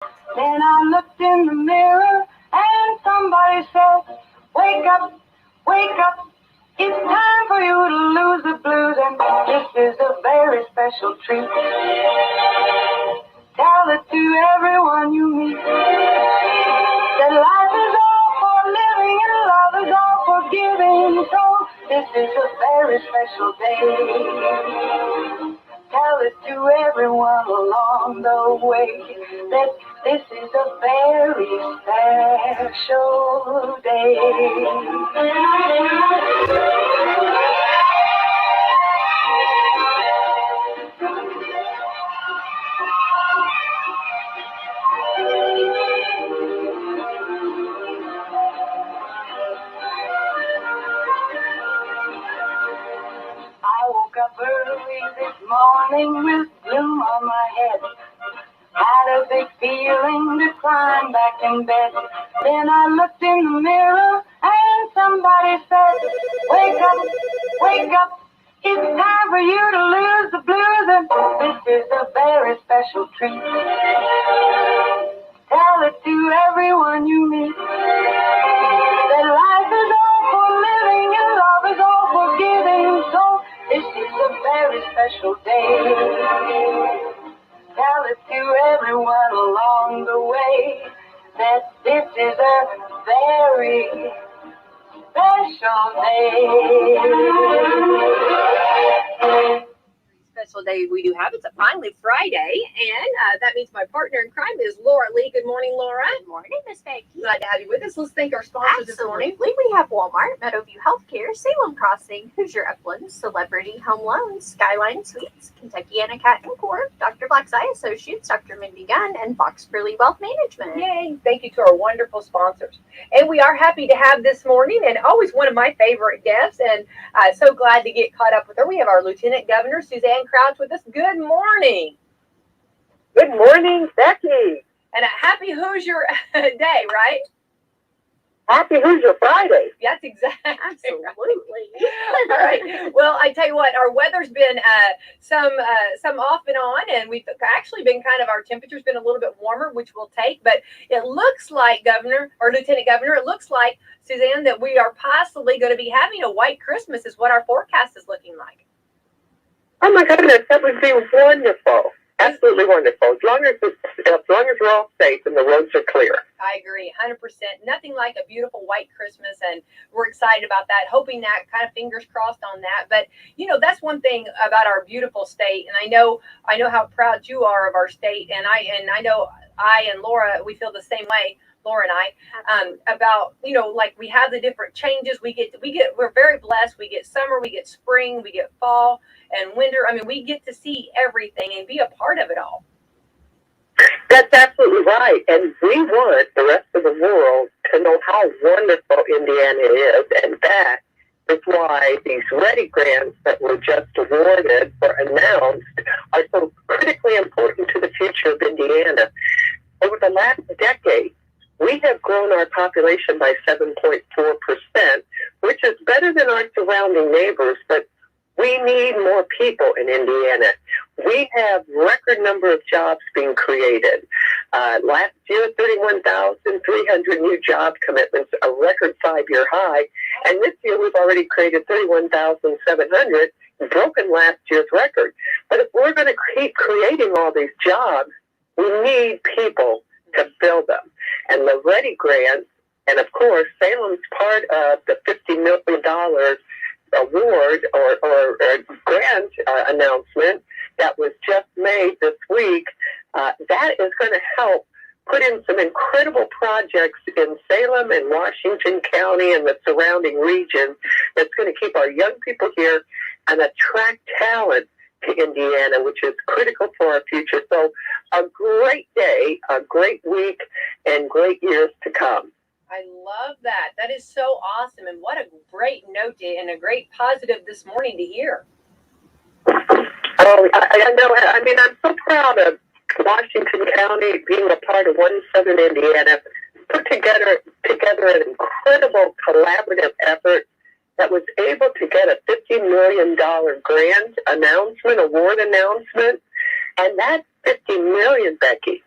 Then I looked in the mirror and somebody said, wake up, wake up. It's time for you to lose the blues and this is a very special treat. Tell it to everyone you meet. That life is all for living and love is all for giving. So this is a very special day. Tell it to everyone along the way that this is a very special day. I woke up early this morning with gloom on my head. Had a big feeling to climb back in bed. Then I looked in the mirror and somebody said, wake up, wake up. It's time for you to lose the blues and this is a very special treat. Tell it to everyone you meet. That life is all for living and love is all for giving. So this is a very special day. Tell it to everyone along the way that this is a very special day. Special day we do have. It's a finally Friday, and that means my partner in crime is Laura Lee. Good morning, Laura. Good morning, Miss Becky. Glad to have you with us. Let's thank our sponsors this morning. We have Walmart, Meadowview Healthcare, Salem Crossing, Hoosier Uplands, Celebrity Home Loans, Skyline Suites, Kentuckiana Cat and Corp, Dr. Black's Eye Associates, Dr. Mindy Gunn, and Fox Burley Wealth Management. Yay! Thank you to our wonderful sponsors. And we are happy to have this morning, and always one of my favorite guests, and so glad to get caught up with her. We have our Lieutenant Governor, Suzanne Crouch, with us. Good morning. Good morning, Becky. And a happy Hoosier day, right? Happy Hoosier Friday. That's exactly Absolutely. All right. Well, I tell you what, our weather's been some off and on, and we've actually been our temperature's been a little bit warmer, which we'll take. But it looks like, Governor or Lieutenant Governor, it looks like, Suzanne, that we are possibly going to be having a white Christmas, is what our forecast is looking like. Oh my goodness, that would be wonderful. Absolutely wonderful. As long as we're all safe and the roads are clear. I agree, 100%. Nothing like a beautiful white Christmas, and we're excited about that. Hoping that, fingers crossed on that. But that's one thing about our beautiful state, and I know how proud you are of our state, and I know I and Laura, we feel the same way. Laura and I, about, like we have the different changes. We're very blessed. We get summer, we get spring, we get fall and winter. I mean, we get to see everything and be a part of it all. That's absolutely right. And we want the rest of the world to know how wonderful Indiana is. And that is why these READY grants that were just awarded or announced are so critically important to the future of Indiana. Over the last decade, we have grown our population by 7.4%, which is better than our surrounding neighbors, but we need more people in Indiana. We have record number of jobs being created. Last year, 31,300 new job commitments, a record 5-year high. And this year, we've already created 31,700, broken last year's record. But if we're going to keep creating all these jobs, we need people to build them. And the READY grants, and of course, Salem's part of the $50 million award or grant announcement that was just made this week, that is going to help put in some incredible projects in Salem and Washington County and the surrounding region that's going to keep our young people here and attract talent to Indiana, which is critical for our future. So a great day, a great week, and great years to come. I love that. That is so awesome. And what a great note and a great positive this morning to hear. Oh, I know. I mean, I'm so proud of Washington County being a part of One Southern Indiana, put together an incredible collaborative effort that was able to get a $50 million grant award announcement. And that $50 million, Becky,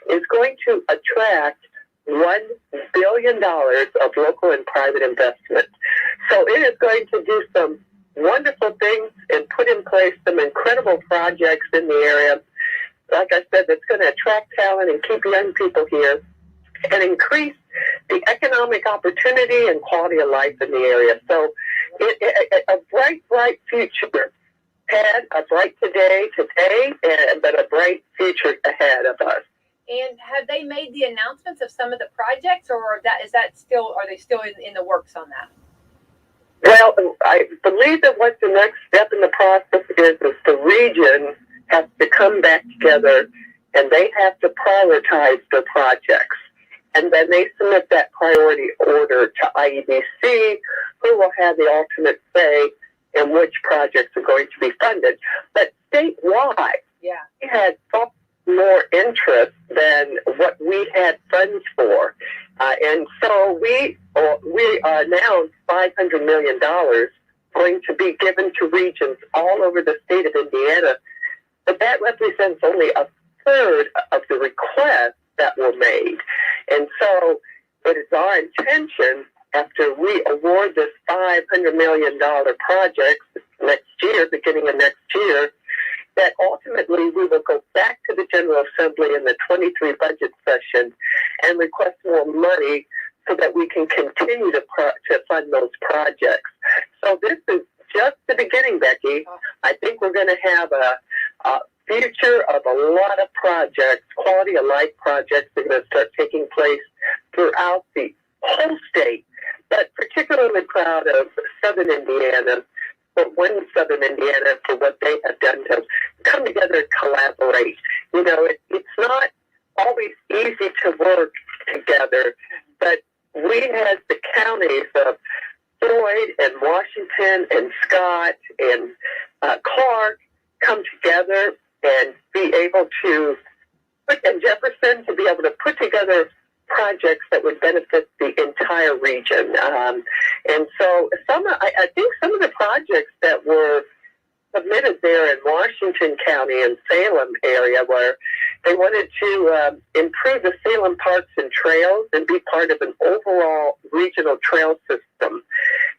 is going to attract $1 billion of local and private investment. So it is going to do some wonderful things and put in place some incredible projects in the area. Like I said, it's going to attract talent and keep young people here and increase the economic opportunity and quality of life in the area. So a bright future ahead, a bright today, but a bright future ahead of us. And have they made the announcements of some of the projects, or are they still in the works on that? Well, I believe that what the next step in the process is the region has to come back together and they have to prioritize their projects. And then they submit that priority order to IEDC, who will have the ultimate say in which projects are going to be funded. But statewide, we had far more interest than what we had funds for. And so we announced $500 million going to be given to regions all over the state of Indiana. But that represents only a third of the requests that were made. And so it is our intention, after we award this $500 million project next year, beginning of next year, that ultimately we will go back to the General Assembly in the 23 budget session and request more money so that we can continue to fund those projects. So this is just the beginning, Becky. I think we're going to have a future of a lot of projects, quality of life projects that are going to start taking place throughout the whole state, but particularly proud of Southern Indiana, for Southern Indiana, for what they have done to come together and collaborate. You know, it's not always easy to work together, but we had the counties of Floyd and Washington and Scott and Clark come together and be able to, and Jefferson, to be able to put together projects that would benefit the entire region. And so I think some of the projects that were submitted there in Washington County and Salem area, where they wanted to improve the Salem parks and trails and be part of an overall regional trail system.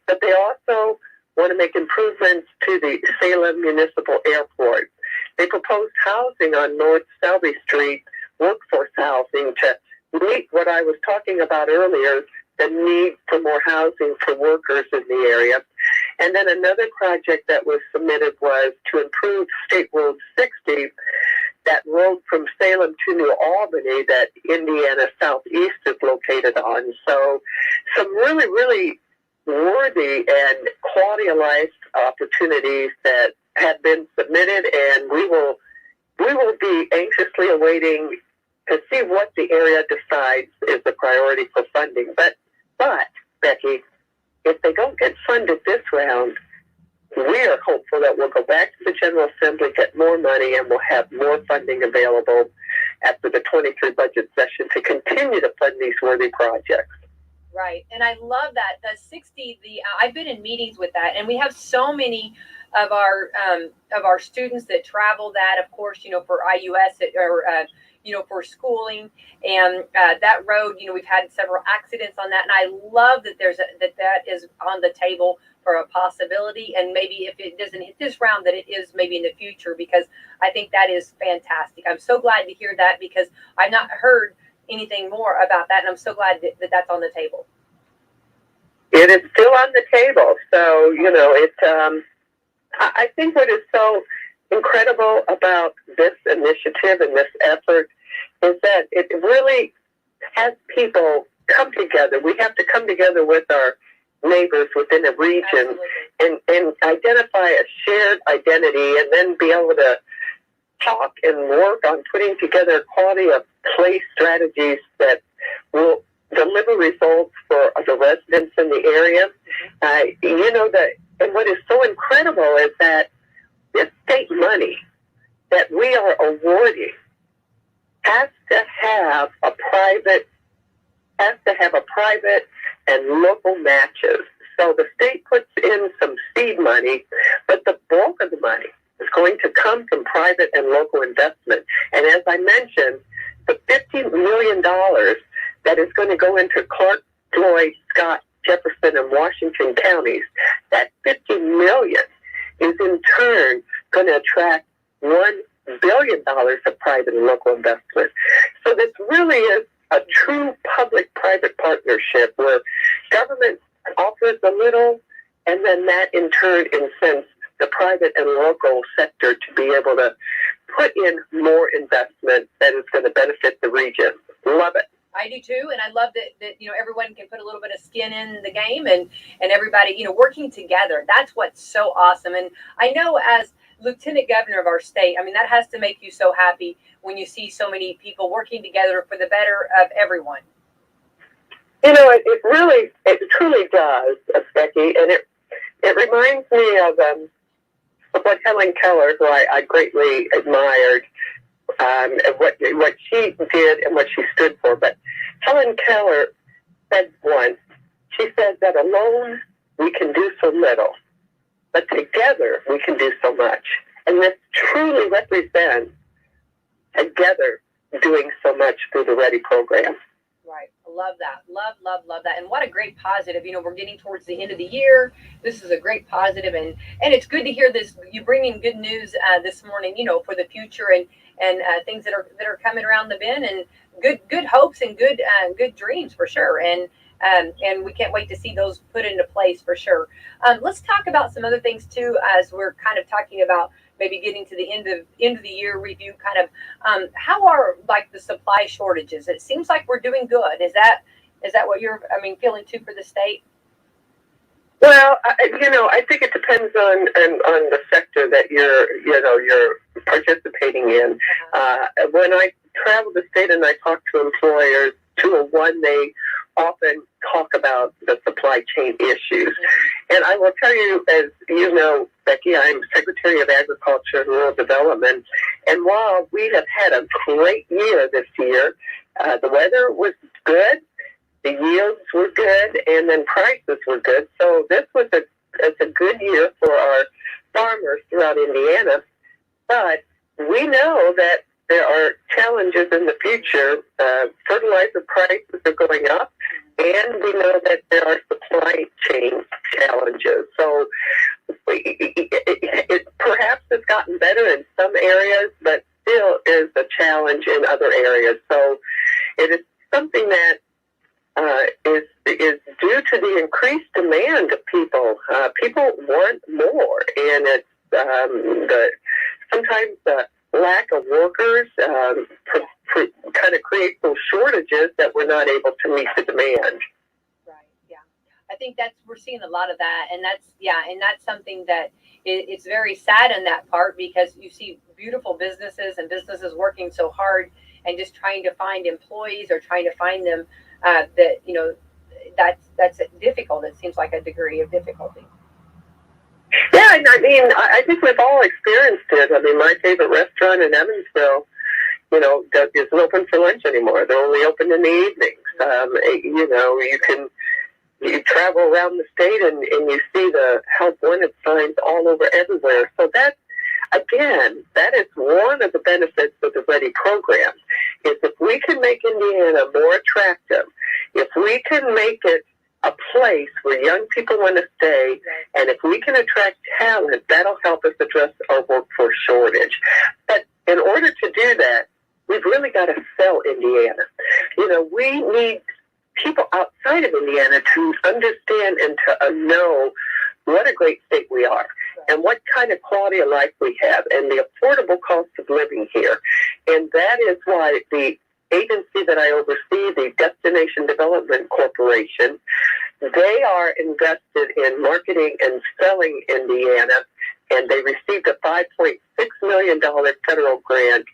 But they also want to make improvements to the Salem Municipal Airport. They proposed housing on North Selby Street, workforce housing, to meet what I was talking about earlier, the need for more housing for workers in the area. And then another project that was submitted was to improve State Road 60, that road from Salem to New Albany that Indiana Southeast is located on. So some really, really worthy and quality of life opportunities that have been submitted, and we will be anxiously awaiting to see what the area decides is the priority for funding. But Becky, if they don't get funded this round, we are hopeful that we'll go back to the General Assembly, get more money, and we'll have more funding available after the 23 budget session to continue to fund these worthy projects. Right, and I love that. The 60, I've been in meetings with that, and we have so many of our students that travel that, of course, for IUS or for schooling, and that road, we've had several accidents on that, and I love that that is on the table for a possibility, and maybe if it doesn't hit this round, that it is maybe in the future, because I think that is fantastic. I'm so glad to hear that, because I've not heard anything more about that, and I'm so glad that that's on the table. It is still on the table. So, I think what is so incredible about this initiative and this effort is that it really has people come together. We have to come together with our neighbors within a region and identify a shared identity, and then be able to talk and work on putting together quality of place strategies that will deliver results for the residents in the area. And what is so incredible is that this state money that we are awarding has to have a private and local matches. So the state puts in some seed money, but the bulk of the money is going to come from private and local investment. And as I mentioned, the $50 million that is going to go into Clark, Floyd, Scott, Jefferson, and Washington counties, that $50 million is in turn going to attract $1 billion of private and local investment. So this really is a true public-private partnership where government offers a little, and then that in turn incents the private and local sector to be able to put in more investment that is going to benefit the region. Love it. I do too, and I love that everyone can put a little bit of skin in the game, and everybody working together. That's what's so awesome. And I know as Lieutenant Governor of our state, I mean, that has to make you so happy when you see so many people working together for the better of everyone. It truly does, Becky, and it reminds me of what Helen Keller, who I greatly admired, and what she did and what she stood for. But Helen Keller said once, she said that alone we can do so little, but together we can do so much. And this truly represents together doing so much through the READY program. Right. I love that. Love that. And what a great positive. We're getting towards the end of the year. This is a great positive, and it's good to hear this. You bring in good news this morning, for the future and things that are coming around the bend, and good hopes and good dreams for sure. And we can't wait to see those put into place for sure. Let's talk about some other things too, as we're kind of talking about maybe getting to the end of the year review. Kind of how are like the supply shortages? It seems like we're doing good. Is that what you're feeling too for the state? Well, I think it depends on the sector that you're participating in. When I travel the state and I talk to employers, 201, they often talk about the supply chain issues. And I will tell you, as you know, Becky, I'm Secretary of Agriculture and Rural Development. And while we have had a great year this year, the weather was good, the yields were good, and then prices were good. So this was a good year for our farmers throughout Indiana. But we know that there are challenges in the future. Fertilizer prices are going up, and we know that there are supply chain challenges. So it perhaps has gotten better in some areas, but still is a challenge in other areas. So it is something that is due to the increased demand of people. People want more, and it's sometimes the lack of workers kind of creates those shortages that we're not able to meet the demand. Right. Yeah. I think we're seeing a lot of that, and that's something that it's very sad in that part, because you see beautiful businesses and businesses working so hard and just trying to find employees or trying to find them. That's difficult. It seems like a degree of difficulty. Yeah, I think we've all experienced it. My favorite restaurant in Evansville, isn't open for lunch anymore. They're only open in the evenings. You travel around the state and you see the help wanted signs all over everywhere. So that is one of the benefits of the READY program, is if we can make Indiana more attractive, if we can make it a place where young people want to stay, and if we can attract talent, that'll help us address our workforce shortage. But in order to do that, we've really got to sell Indiana. We need people outside of Indiana to understand and to know what a great state we are and what kind of quality of life we have and the affordable cost of living here. And that is why the agency that I oversee, the Destination Development Corporation, they are invested in marketing and selling Indiana, and they received a $5.6 million federal grant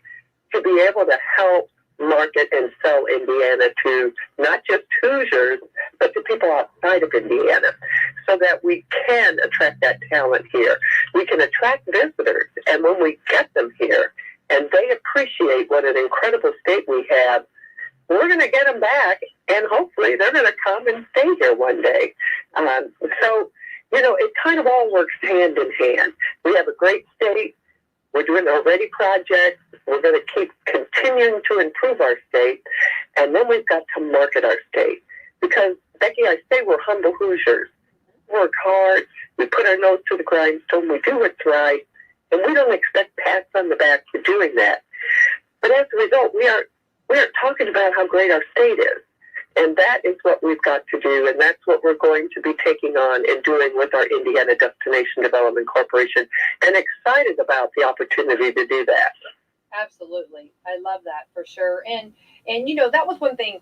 to be able to help market and sell Indiana to not just Hoosiers, but to people outside of Indiana, so that we can attract that talent here. We can attract visitors, and when we get them here, and they appreciate what an incredible state we have, we're going to get them back, and hopefully they're going to come and stay here one day. So, it kind of all works hand in hand. We have a great state. We're doing our Ready project. We're going to keep continuing to improve our state. And then we've got to market our state. Because, Becky, I say we're humble Hoosiers. We work hard. We put our nose to the grindstone. We do what's right. And we don't expect pats on the back for doing that. But as a result, we aren't talking about how great our state is. And that is what we've got to do, and that's what we're going to be taking on and doing with our Indiana Destination Development Corporation, and excited about the opportunity to do that. Absolutely. I love that for sure. And that was one thing,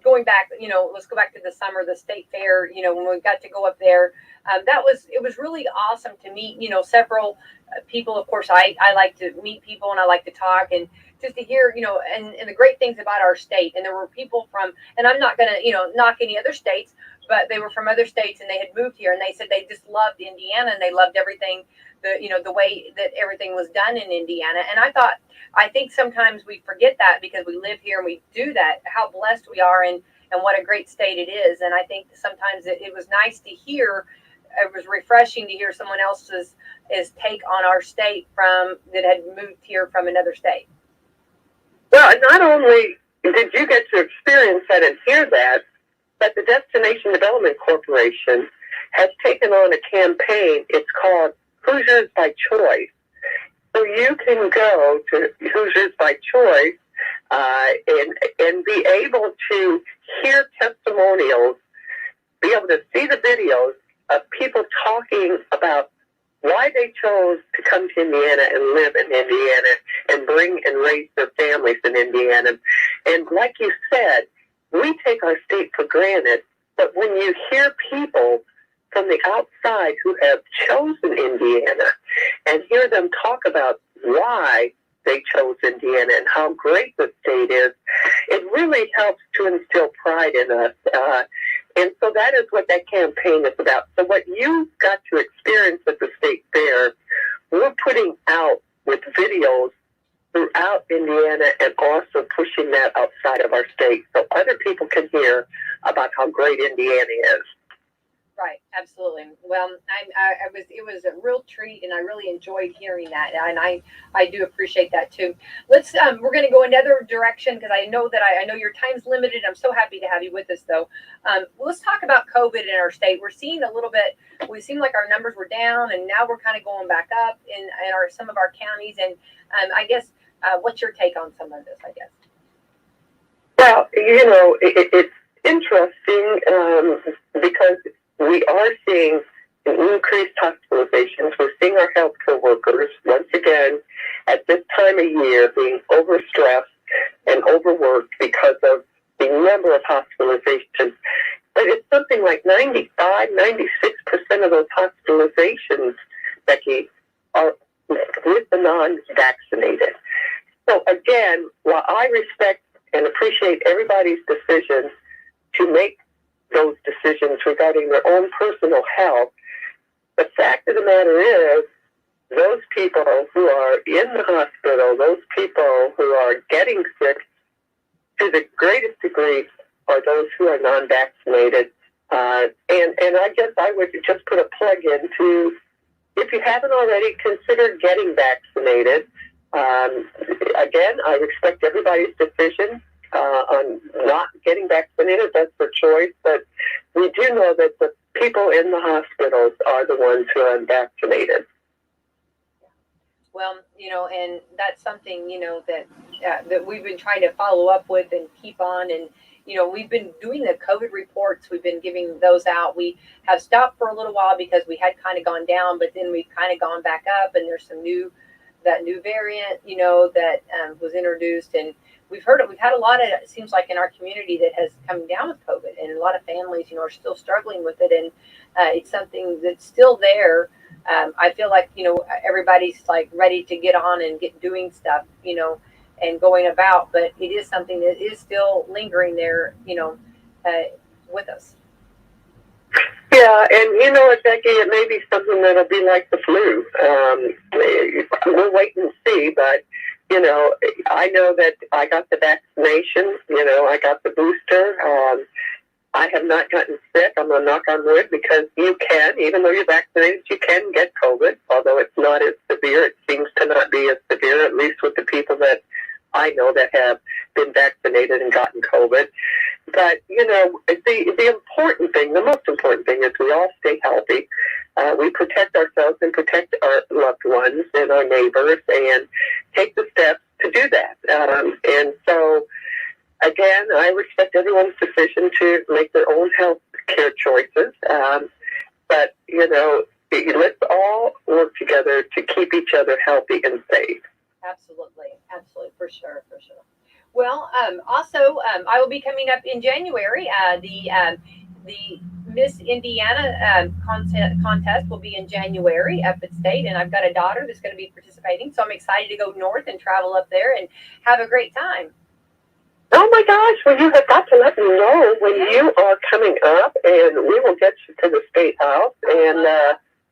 going back, let's go back to the summer, the state fair, when we got to go up there, it was really awesome to meet, several people. Of course, I like to meet people and I like to talk, and just to hear, and the great things about our state. And there were people from, and I'm not going to, knock any other states, but they were from other states and they had moved here and they said they just loved Indiana and they loved everything, the way that everything was done in Indiana. And I think sometimes we forget that because we live here and we do that, how blessed we are and what a great state it is. And I think sometimes it was nice to hear, it was refreshing to hear someone else's take on our state that had moved here from another state. Well, not only did you get to experience that and hear that, but the Destination Development Corporation has taken on a campaign. It's called Hoosiers by Choice. So you can go to Hoosiers by Choice and be able to hear testimonials, be able to see the videos of people talking about why they chose to come to Indiana and live in Indiana and bring and raise their families in Indiana. And like you said, we take our state for granted, but when you hear people from the outside who have chosen Indiana and hear them talk about why they chose Indiana and how great the state is, it really helps to instill pride in us. And so that is what that campaign is about. So what you got to experience at the state fair, we're putting out with videos throughout Indiana and also pushing that outside of our state so other people can hear about how great Indiana is. Right, absolutely. Well, it was a real treat, and I really enjoyed hearing that, and I do appreciate that too. We're going to go another direction because I know your time's limited. I'm so happy to have you with us, though. Let's talk about COVID in our state. We're seeing a little bit. We seem like our numbers were down, and now we're kind of going back up in some of our counties. And I guess what's your take on some of this? I guess. Well, it's interesting because we are seeing increased hospitalizations. We're seeing our healthcare workers, once again, at this time of year, being overstressed and overworked because of the number of hospitalizations. But it's something like 95%, 96% of those hospitalizations, Becky, are with the non-vaccinated. So again, while I respect and appreciate everybody's decision to make those decisions regarding their own personal health, the fact of the matter is those people who are in the hospital, those people who are getting sick, to the greatest degree are those who are non-vaccinated. And I guess I would just put a plug in to, if you haven't already, consider getting vaccinated. Again, I respect everybody's decision on not getting vaccinated. That's their choice. But we do know that the people in the hospitals are the ones who are unvaccinated. Well, and that's something, that we've been trying to follow up with and keep on. And, we've been doing the COVID reports. We've been giving those out. We have stopped for a little while because we had kind of gone down, but then we've kind of gone back up, and there's that new variant, that was introduced. And we've had a lot of, it seems like in our community that has come down with COVID, and a lot of families, are still struggling with it. And it's something that's still there. I feel like, everybody's like ready to get on and get doing stuff, and going about, but it is something that is still lingering there, with us. Yeah, and Becky, it may be something that'll be like the flu. We'll wait and see, but I know that I got the vaccination, I got the booster. I have not gotten sick. I'm going to knock on wood, because you can, even though you're vaccinated, you can get COVID, although it's not as severe. It seems to not be as severe, at least with the people that I know that have been vaccinated and gotten COVID. But, the important thing, the most important thing is we all stay healthy. We protect ourselves and protect our loved ones and our neighbors and take the steps to do that. And so, again, I respect everyone's decision to make their own health care choices. But, let's all work together to keep each other healthy and safe. Absolutely, for sure. Well, also, I will be coming up in January. The Miss Indiana contest will be in January up at state, and I've got a daughter that's going to be participating, so I'm excited to go north and travel up there and have a great time. Oh my gosh, well, you have got to let me know when you are coming up, and we will get you to the State House and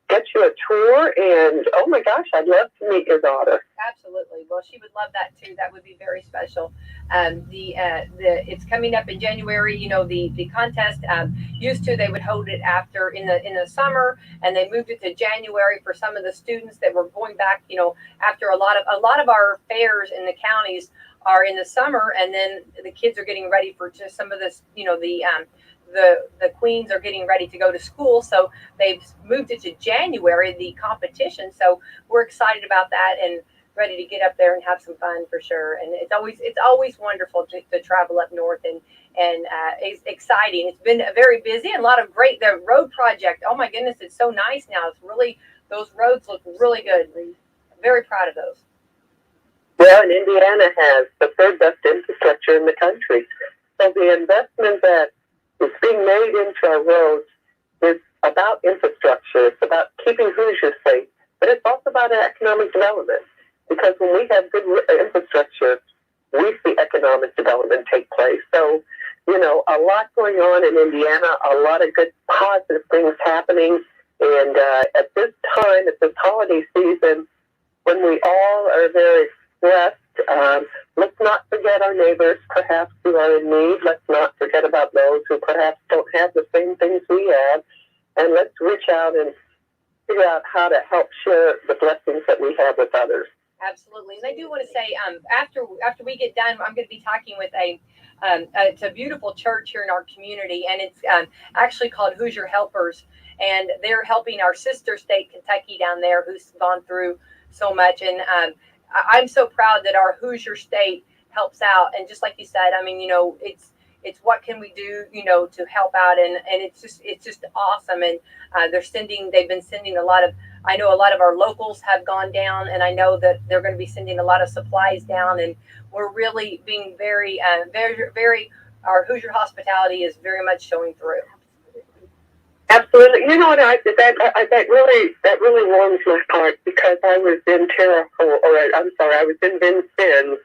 get you a tour. And oh my gosh, I'd love to meet your daughter. Absolutely. Well, she would love that too. That would be very special. It's coming up in January. The contest used to, they would hold it after in the summer, and they moved it to January for some of the students that were going back. After a lot of our fairs in the counties are in the summer, and then the kids are getting ready for just some of this. The queens are getting ready to go to school, so they've moved it to January, the competition. So we're excited about that and ready to get up there and have some fun for sure. And it's always wonderful to travel up north, and it's exciting. It's been very busy and a lot of great. The road project, oh my goodness, it's so nice now. It's really, those roads look really good. I'm very proud of those. Well, and Indiana has the third best infrastructure in the country. So the investment that is being made into our roads is about infrastructure. It's about keeping Hoosiers safe, but it's also about economic development. Because when we have good infrastructure, we see economic development take place. So, a lot going on in Indiana, a lot of good positive things happening. And at this time, at this holiday season, when we all are very stressed, let's not forget our neighbors, perhaps, who are in need. Let's not forget about those who perhaps don't have the same things we have. And let's reach out and figure out how to help share the blessings that we have with others. Absolutely. And I do want to say, after we get done, I'm going to be talking with it's a beautiful church here in our community, and it's actually called Hoosier Helpers, and they're helping our sister state, Kentucky, down there, who's gone through so much. And I'm so proud that our Hoosier state helps out. And just like you said, it's what can we do, to help out, and it's just awesome. And they've been sending I know a lot of our locals have gone down, and I know that they're going to be sending a lot of supplies down, and we're really being very, very, our Hoosier hospitality is very much showing through. Absolutely. You know what? That really warms my heart, because I was in I was in Vincennes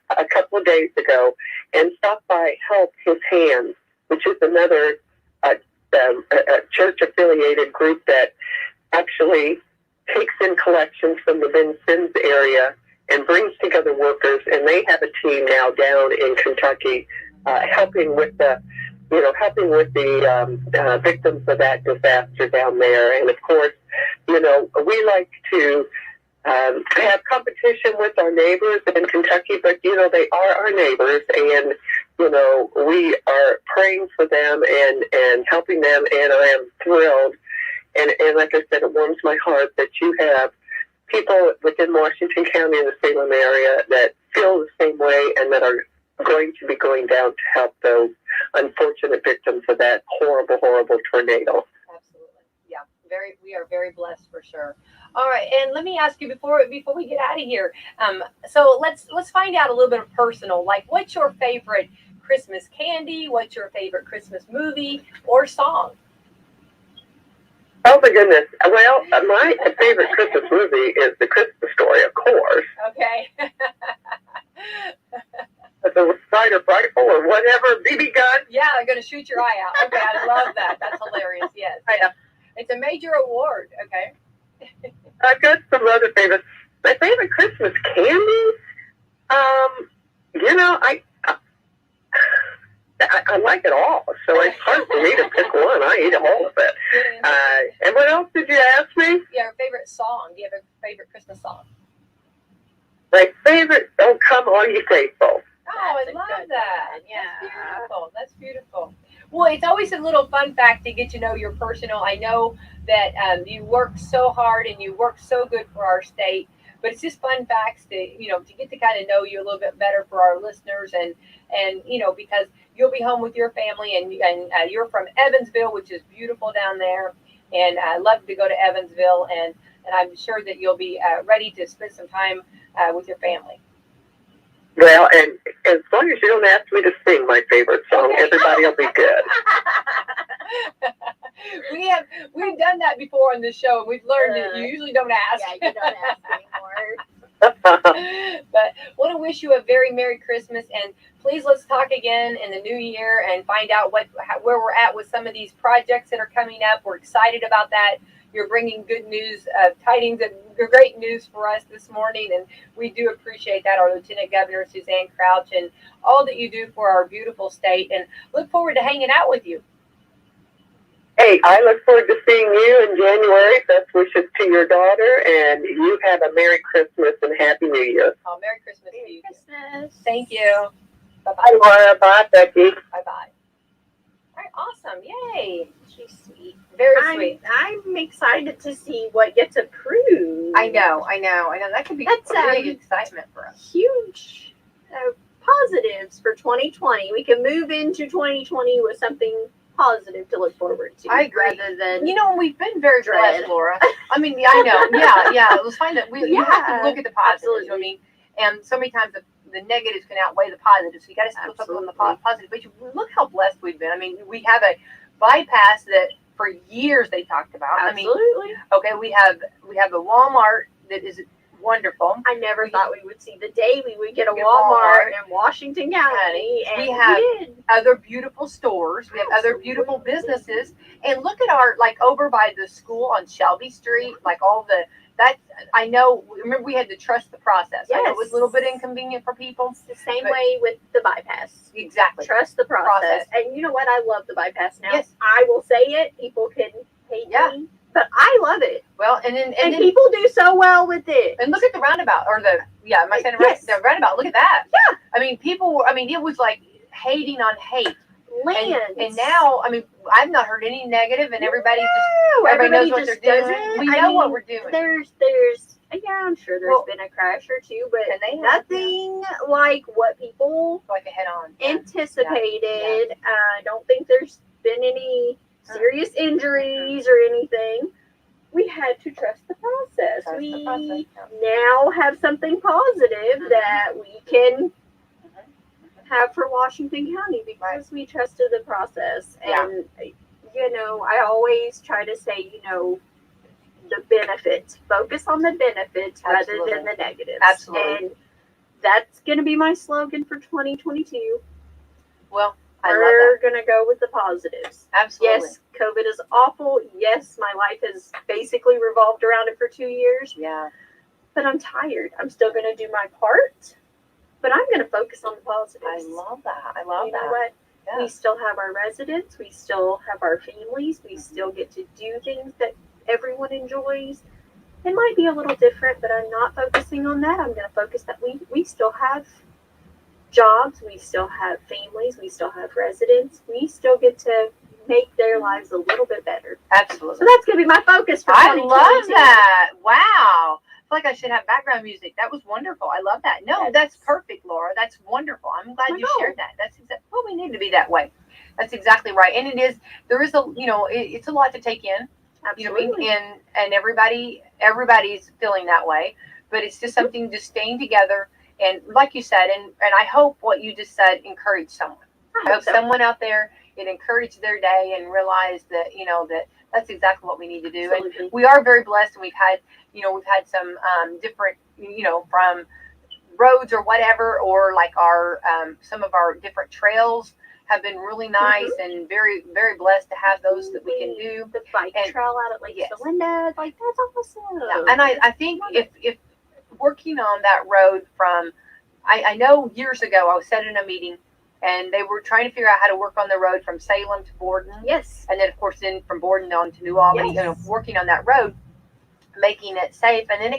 a couple of days ago and stopped by Help His Hands, which is another church-affiliated group that actually takes in collections from the Vincennes area and brings together workers. And they have a team now down in Kentucky helping with the victims of that disaster down there. And of course, we like to have competition with our neighbors in Kentucky, but they are our neighbors, and we are praying for them and helping them, and I am thrilled. And like I said, it warms my heart that you have people within Washington County and the Salem area that feel the same way and that are going to be going down to help those unfortunate victims of that horrible, horrible tornado. Absolutely. Yeah. We are very blessed for sure. All right. And let me ask you before we get out of here. So let's find out a little bit of personal, like, what's your favorite Christmas candy? What's your favorite Christmas movie or song? Oh my goodness. Well, my favorite Christmas movie is The Christmas Story, of course. Okay. The Snyder rifle or whatever, BB gun. Yeah, I'm going to shoot your eye out. Okay, I love that. That's hilarious. Yes. Yeah. It's a major award. Okay. I've got some other favorites. My favorite Christmas candy? I like it all. So it's hard for me to pick one. I eat all of it. And what else did you ask me? Yeah, our favorite song. Do you have a favorite Christmas song? My favorite, Oh Come All Ye Faithful. Oh, That's I a love good that. one, yeah. That's beautiful. That's beautiful. Well, it's always a little fun fact to get to know your personal. I know that you work so hard and you work so good for our state, but it's just fun facts to to get to kind of know you a little bit better for our listeners, and because you'll be home with your family, and you're from Evansville, which is beautiful down there, and I love to go to Evansville, and I'm sure that you'll be ready to spend some time with your family. Well, and as long as you don't ask me to sing my favorite song, Okay. everybody will be good. We've done that before on this show, and we've learned that you usually don't ask. Yeah, you don't ask anymore. But want to wish you a very Merry Christmas, and please let's talk again in the new year and find out where we're at with some of these projects that are coming up. We're excited about that. You're bringing good news, tidings, and great news for us this morning, and we do appreciate that. Our Lieutenant Governor Suzanne Crouch, and all that you do for our beautiful state, and look forward to hanging out with you. Hey, I look forward to seeing you in January. Best wishes to your daughter, and you have a Merry Christmas and Happy New Year. Oh, Merry Christmas to Merry you. Christmas. Thank you. Bye, Bye-bye. Laura. Bye, Becky. Bye-bye. All right, awesome. Yay. She's sweet. Very sweet. I'm excited to see what gets approved. I know. That could be That's, big excitement for us. Huge positives for 2020. We can move into 2020 with something positive to look forward to. I agree. Rather than We've been very dread. blessed, Laura. I mean, I know. Yeah. It was fine that you have to Yeah, look at the positives. absolutely. You know what I mean? And so many times the negatives can outweigh the positives. So you got to still focus on the positive. But look how blessed we've been. I mean, we have a bypass that for years they talked about. Absolutely. I mean, okay, we have a Walmart that is wonderful. I never thought we would see the day we would get a Get a Walmart Walmart in Washington County. And We have did. other beautiful stores. We have other beautiful businesses. And look at our, like, over by the school on Shelby Street, like I know, remember we had to trust the process. I know it was a little bit inconvenient for people. It's the same way with the bypass. Exactly. Trust the process. And you know what? I love the bypass now. Yes. I will say it. People can hate me, but I love it. Well, and then people do so well with it. And look at the roundabout, or am I saying it right? Yes. The roundabout. Look at that. Yeah. I mean, it was like hating on hate. Lands. And now, I mean, I've not heard any negative, and everybody everybody knows what just they're does doing. it. We I know mean, what we're doing. There's I'm sure there's been a crash or two, but And they have, nothing like what people like a head-on. anticipated. I don't think there's been any serious injuries or anything. We had to trust the process. We now have something positive that we can have for Washington County because we trusted the process. And, I always try to say, the benefits. Focus on the benefits rather than the negatives. Absolutely. And that's going to be my slogan for 2022. Well, I love We're going to go with the positives. Absolutely. Yes, COVID is awful. Yes, my life has basically revolved around it for 2 years. Yeah. But I'm tired. I'm still going to do my part, but I'm going to focus on the positives. I love that. I love You that. know what? Yeah. We still have our residents. We still have our families. We still get to do things that everyone enjoys. It might be a little different, but I'm not focusing on that. I'm going to focus that we still have jobs. We still have families. We still have residents. We still get to make their lives a little bit better. Absolutely. So that's going to be my focus for I 2022. love that. Wow. I feel like I should have background music. That was wonderful. I love that. No, that's perfect, Laura. That's wonderful. I'm glad you shared that. That's well, we need to be that way. That's exactly right. And there is it's a lot to take in. Absolutely. And everybody's feeling that way. But it's just something, just staying together. And like you said, and I hope what you just said encouraged someone. I hope someone out there, it encouraged their day and realized that, that's exactly what we need to do. Absolutely. And we are very blessed, and we've had some different, from roads or whatever, or like our, some of our different trails have been really nice and very, very blessed to have those that we can do. The bike trail out at Lake Celinda, like that's awesome. Yeah. And I think if working on that road from, I know years ago I was sat in a meeting and they were trying to figure out how to work on the road from Salem to Borden. Yes. And then, of course, then from Borden on to New Albany, Yes. working on that road, making it safe. And then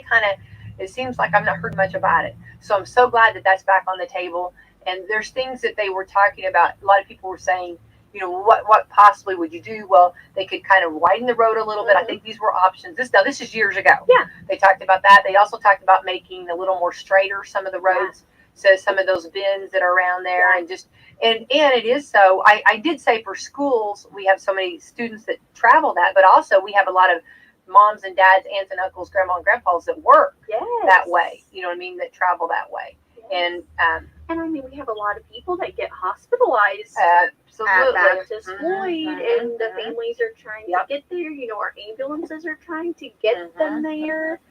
it seems like I've not heard much about it. So I'm so glad that that's back on the table. And there's things that they were talking about. A lot of people were saying, what possibly would you do? Well, they could kind of widen the road a little bit. I think these were options. This is years ago. Yeah. They talked about that. They also talked about making a little more straighter some of the roads. So some of those bends that are around there, and it is so. I did say for schools, we have so many students that travel that, but also we have a lot of moms and dads, aunts and uncles, grandma and grandpas that work that way. You know what I mean? That travel that way. Yes. And I mean, we have a lot of people that get hospitalized absolutely. at Baptist Floyd, and the families are trying to get there. Our ambulances are trying to get them there.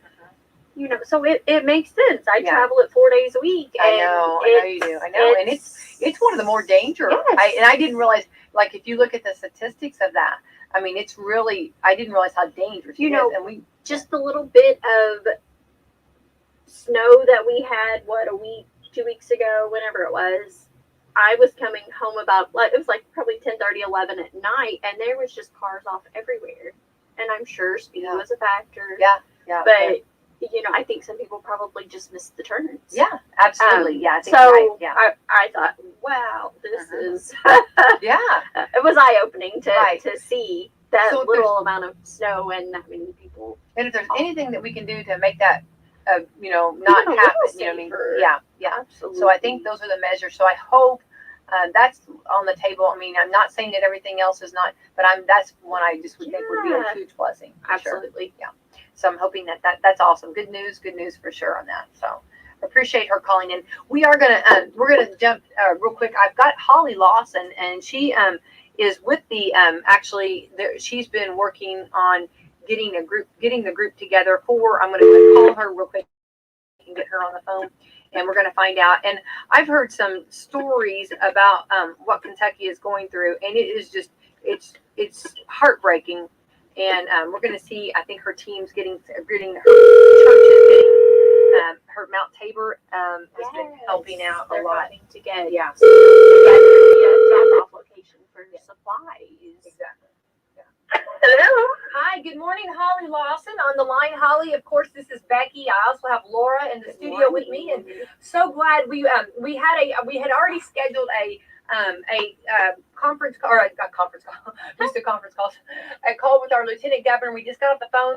So it makes sense. I travel it 4 days a week. I know you do. I know, and it's one of the more dangerous. Yes. I didn't realize, like, if you look at the statistics of that, I mean, it's really, I didn't realize how dangerous it is. And just the little bit of snow that we had, a week, 2 weeks ago, whenever it was, I was coming home it was like probably 10:30, 11 at night, and there was just cars off everywhere. And I'm sure speed was a factor. Yeah. But, I think some people probably just missed the turns. Yeah, absolutely. I think I thought, wow, this is, it was eye-opening to see that little amount of snow and that many people. And if there's anything that we can do to make that, not happen, Yeah. Absolutely. So I think those are the measures. So I hope that's on the table. I mean, I'm not saying that everything else is not, but that's one I just would think would be a huge blessing. Absolutely. Sure. Yeah. So I'm hoping that's awesome. Good news for sure on that. So I appreciate her calling in. We're gonna jump real quick. I've got Holly Lawson, and she is with the she's been working on getting the group together for. I'm gonna call her real quick and get her on the phone, and we're gonna find out. And I've heard some stories about what Kentucky is going through, and it is just it's heartbreaking. And we're going to see. I think her team's getting her church is getting her Mount Tabor has been helping out a lot to get drop off location for supplies. Exactly. Hello. Hi. Good morning, Holly Lawson on the line. Holly, of course, this is Becky. I also have Laura in the studio with me, and so glad we had already scheduled a conference call, or a conference call, just a conference call, a call with our Lieutenant Governor. We just got off the phone,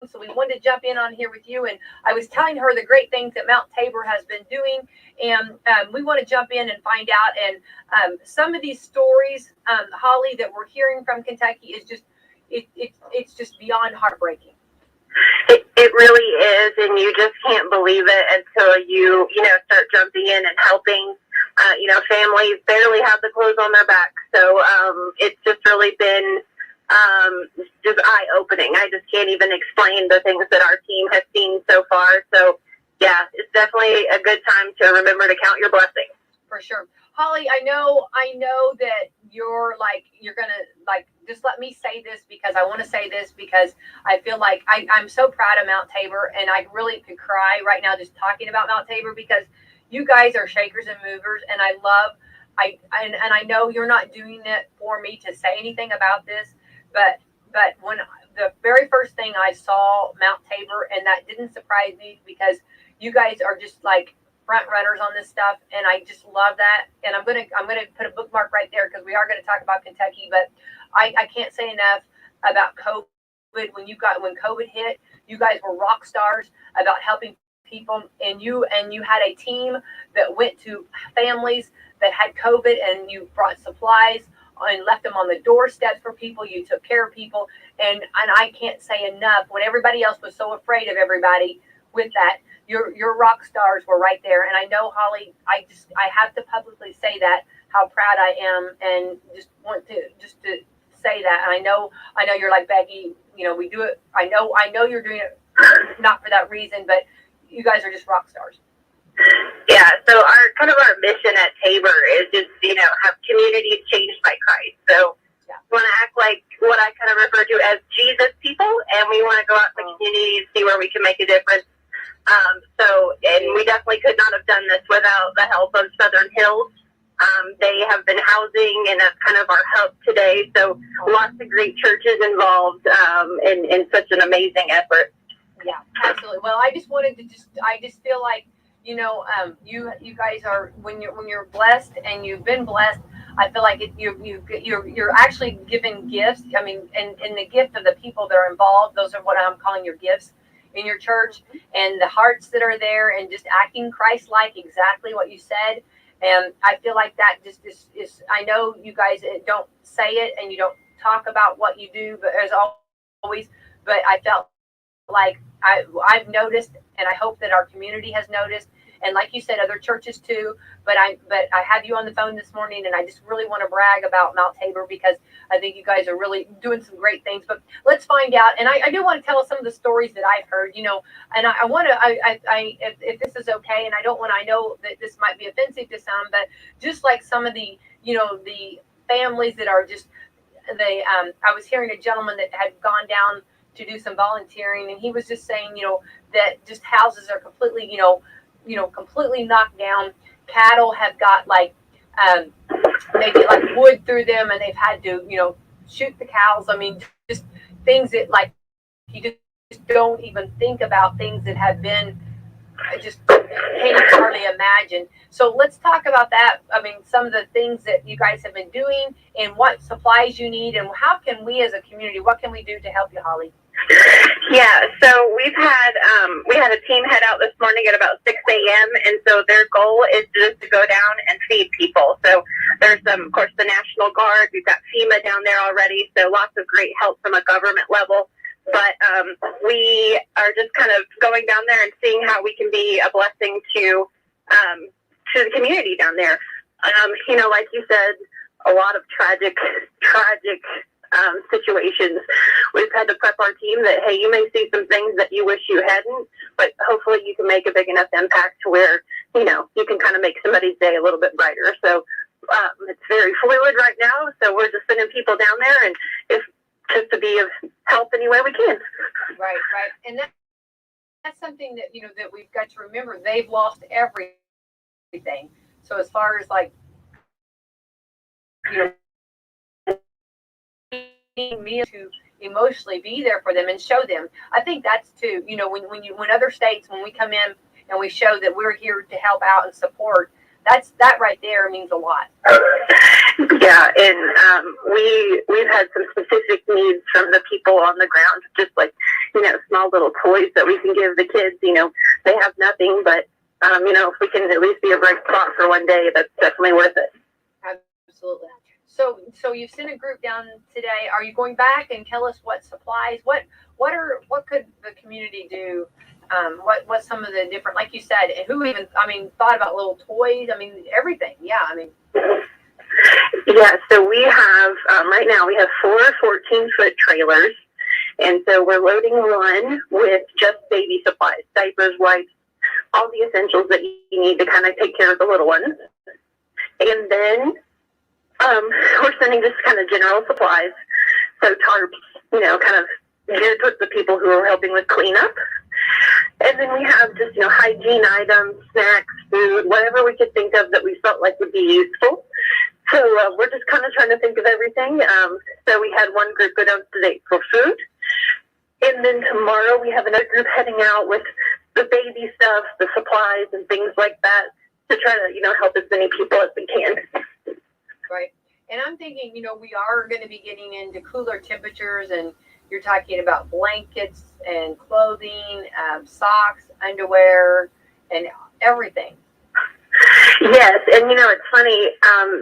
so we wanted to jump in on here with you. And I was telling her the great things that Mount Tabor has been doing, and we want to jump in and find out. And some of these stories, Holly, that we're hearing from Kentucky is just, it's just beyond heartbreaking. It really is, and you just can't believe it until you start jumping in and helping. Families barely have the clothes on their back, so it's just really been just eye-opening. I just can't even explain the things that our team has seen so far. So, yeah, it's definitely a good time to remember to count your blessings. For sure. Holly, I know that you're gonna just let me say this because I want to say this because I feel like I'm so proud of Mount Tabor, and I really could cry right now just talking about Mount Tabor because you guys are shakers and movers, and I know you're not doing it for me to say anything about this, but when the very first thing I saw Mount Tabor, and that didn't surprise me because you guys are just like front runners on this stuff, and I just love that. And I'm gonna put a bookmark right there because we are gonna talk about Kentucky, but I can't say enough about COVID. When COVID hit, you guys were rock stars about helping people, and you had a team that went to families that had COVID, and you brought supplies and left them on the doorsteps for people. You took care of people, and I can't say enough. When everybody else was so afraid of everybody with that, your rock stars were right there. And I know, Holly, I have to publicly say that how proud I am, and just want to say that. And I know you're like, Becky, we do it. I know you're doing it not for that reason, but you guys are just rock stars. Yeah, so our mission at Tabor is just, have communities changed by Christ. So we want to act like what I kind of refer to as Jesus people, and we want to go out in the community and see where we can make a difference. And we definitely could not have done this without the help of Southern Hills. They have been housing, and that's kind of our hub today. So lots of great churches involved in such an amazing effort. Yeah, absolutely. Well, I just wanted to I just feel like, you know, you guys are, when you're blessed and you've been blessed, I feel like you're actually giving gifts. I mean, and the gift of the people that are involved, those are what I'm calling your gifts in your church, and the hearts that are there, and just acting Christ-like, exactly what you said. And I feel like that just is, I know you guys don't say it and you don't talk about what you do, but there's always, but I felt like I've noticed, and I hope that our community has noticed, and like you said, other churches too. But I had you on the phone this morning, and I just really want to brag about Mount Tabor, because I think you guys are really doing some great things. But let's find out, and I do want to tell some of the stories that I've heard, you know, and I want to, if this is okay, and I don't want to, I know that this might be offensive to some, but just like some of the, you know, the families that are just, I was hearing a gentleman that had gone down to do some volunteering, and he was just saying, you know, that just houses are completely, completely knocked down. Cattle have got like maybe like wood through them, and they've had to, you know, shoot the cows. I mean, just things that like you just don't even think about, things that have been, I just can't even hardly imagine. So let's talk about that. I mean, some of the things that you guys have been doing, and what supplies you need, and how can we as a community, what can we do to help you, Holly? Yeah, so we had a team head out this morning at about 6 a.m. and so their goal is just to go down and feed people. So there's of course the National Guard. We've got FEMA down there already, so lots of great help from a government level. But we are just kind of going down there and seeing how we can be a blessing to the community down there. You know, like you said, a lot of tragic situations. We've had to prep our team that, hey, you may see some things that you wish you hadn't, but hopefully you can make a big enough impact to where, you know, you can kind of make somebody's day a little bit brighter. So it's very fluid right now. So we're just sending people down there, and if just to be of help any way we can. Right. And that's something that, you know, that we've got to remember. They've lost everything. So as far as like, you know, me to emotionally be there for them and show them. I think that's too, you know, when other states, when we come in and we show that we're here to help out and support, that right there means a lot. Yeah, and we've had some specific needs from the people on the ground, just like, you know, small little toys that we can give the kids. You know, they have nothing, but you know, if we can at least be a bright spot for one day, that's definitely worth it. Absolutely. So you've sent a group down today. Are you going back and tell us what supplies? What could the community do? What some of the different, like you said, who even, I mean, thought about little toys? I mean, everything. Yeah, I mean. Yeah, so we have, right now we have 4 14-foot trailers. And so we're loading one with just baby supplies, diapers, wipes, all the essentials that you need to kind of take care of the little ones. And then we're sending just kind of general supplies. So tarps, you know, kind of geared towards the people who are helping with cleanup. And then we have just, you know, hygiene items, snacks, food, whatever we could think of that we felt like would be useful. So we're just kind of trying to think of everything. So we had one group go down today for food. And then tomorrow we have another group heading out with the baby stuff, the supplies and things like that to try to, you know, help as many people as we can. Right. And I'm thinking, you know, we are going to be getting into cooler temperatures, and you're talking about blankets and clothing, socks, underwear, and everything. Yes, and you know, it's funny,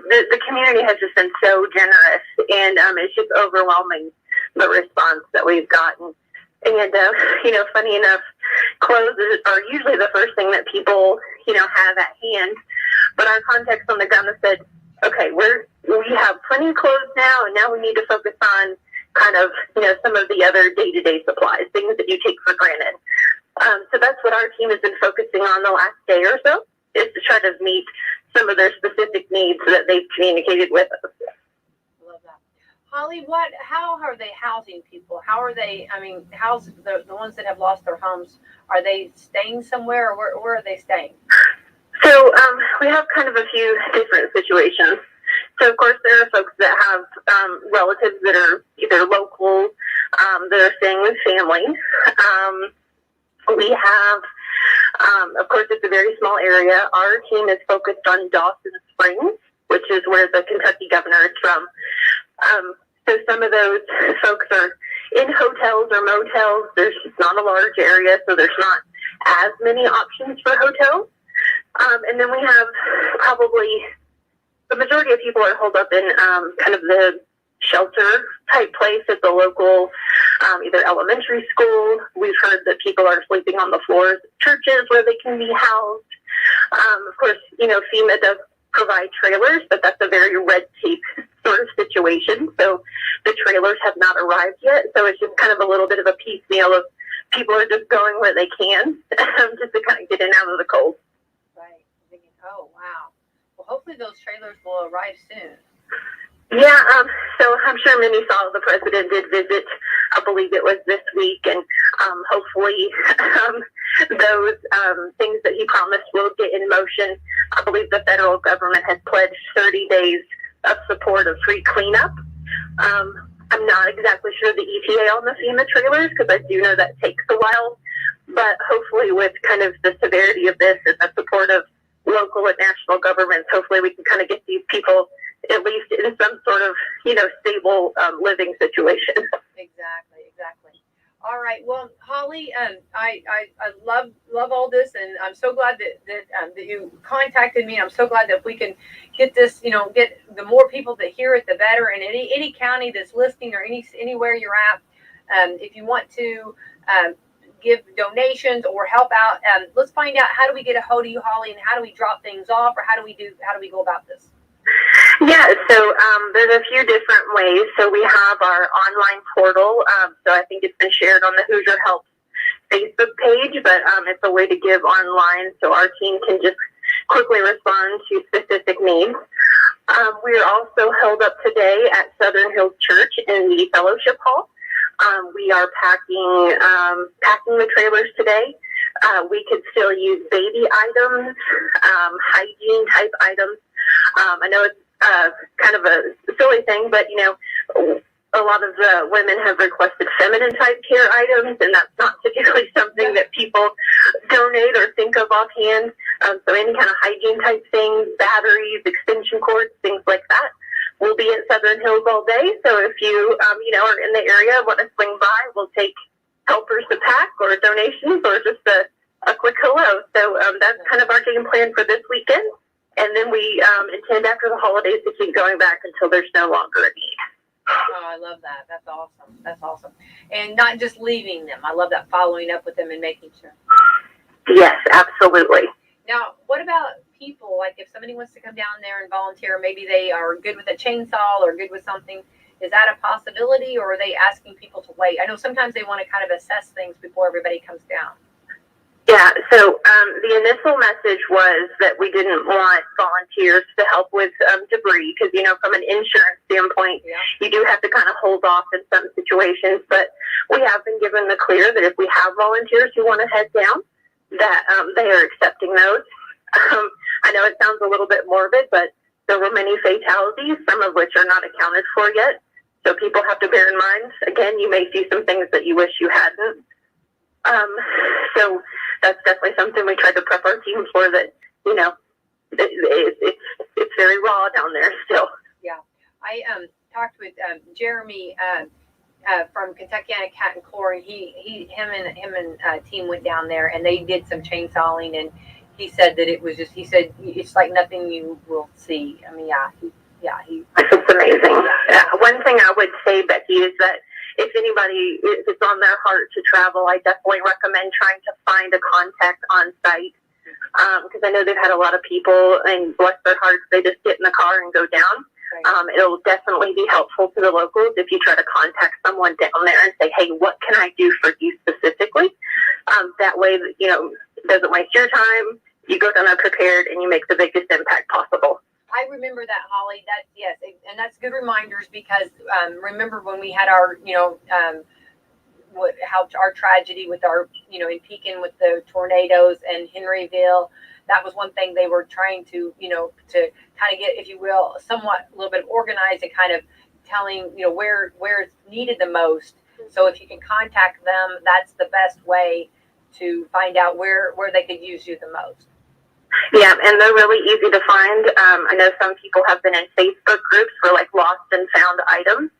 the community has just been so generous, and it's just overwhelming, the response that we've gotten. And, you know, funny enough, clothes are usually the first thing that people, you know, have at hand. But our contacts on the ground have said, okay, we have plenty of clothes now, and now we need to focus on kind of, you know, some of the other day-to-day supplies, things that you take for granted. So that's what our team has been focusing on the last day or so, is to try to meet some of their specific needs that they've communicated with us. Love that. Holly, how are they housing people? How are they, I mean, how's the ones that have lost their homes? Are they staying somewhere, or where are they staying? So we have kind of a few different situations. So, of course, there are folks that have relatives that are either local, that are staying with family. We have, of course, it's a very small area. Our team is focused on Dawson Springs, which is where the Kentucky governor is from. So some of those folks are in hotels or motels. There's not a large area, so there's not as many options for hotels. And then we have probably the majority of people are holed up in kind of the shelter type place at the local either elementary school. We've heard that people are sleeping on the floors of churches where they can be housed. Of course, FEMA does provide trailers, but that's a very red tape sort of situation. So the trailers have not arrived yet. So it's just kind of a little bit of a piecemeal of people are just going where they can just to kind of get in out of the cold. Right. Oh, wow. Well, hopefully those trailers will arrive soon. Yeah, so I'm sure many saw the president did visit, I believe it was this week, and hopefully those things that he promised will get in motion. I believe the federal government has pledged 30 days of support of free cleanup. I'm not exactly sure the ETA on the FEMA trailers because I do know that takes a while, but hopefully with kind of the severity of this and the support of local and national governments, hopefully we can kind of get these people at least in some sort of, stable living situation. Exactly. All right. Well, Holly, I love all this, and I'm so glad that you contacted me. I'm so glad that we can get this, get the more people that hear it, the better. And any county that's listening or anywhere you're at, if you want to give donations or help out, let's find out, how do we get a hold of you, Holly, and how do we drop things off, or how do we go about this? Yeah, so there's a few different ways. So we have our online portal. So I think it's been shared on the Hoosier Help Facebook page, but it's a way to give online so our team can just quickly respond to specific needs. We are also held up today at Southern Hills Church in the Fellowship Hall. We are packing the trailers today. We could still use baby items, hygiene type items. I know it's kind of a silly thing, but a lot of the women have requested feminine type care items, and that's not typically something that people donate or think of offhand. So any kind of hygiene type things, batteries, extension cords, things like that. We'll be at Southern Hills all day, so if you are in the area, want to swing by, we'll take helpers to pack or donations or just a quick hello. So that's kind of our game plan for this weekend. And then we intend after the holidays to keep going back until there's no longer a need. Oh, I love that. That's awesome. And not just leaving them. I love that, following up with them and making sure. Yes, absolutely. Now, what about people? Like if somebody wants to come down there and volunteer, maybe they are good with a chainsaw or good with something. Is that a possibility, or are they asking people to wait? I know sometimes they want to kind of assess things before everybody comes down. Yeah, so the initial message was that we didn't want volunteers to help with debris because, from an insurance standpoint, you do have to kind of hold off in some situations. But we have been given the clear that if we have volunteers who want to head down, that they are accepting those. I know it sounds a little bit morbid, but there were many fatalities, some of which are not accounted for yet. So people have to bear in mind, again, you may see some things that you wish you hadn't. So that's definitely something we tried to prep our team for, that, it's very raw down there still. Yeah. I talked with Jeremy from Kentucky Cat and Core, and him and team went down there and they did some chainsawing, and he said that it was just, he said it's like nothing you will see. I mean, It's amazing. One thing I would say, Becky, is that if it's on their heart to travel, I definitely recommend trying to find a contact on site. Because I know they've had a lot of people, and bless their hearts, they just get in the car and go down. Right. It'll definitely be helpful to the locals if you try to contact someone down there and say, hey, what can I do for you specifically? That way, it doesn't waste your time. You go down there prepared, and you make the biggest impact possible. I remember that, Holly. Yes, and that's good reminders, because remember when we had our, how our tragedy with our, in Pekin with the tornadoes and Henryville, that was one thing they were trying to, to kind of get, if you will, somewhat a little bit organized and kind of telling, where it's needed the most. So if you can contact them, that's the best way to find out where they could use you the most. Yeah, and they're really easy to find. I know some people have been in Facebook groups for like lost and found items.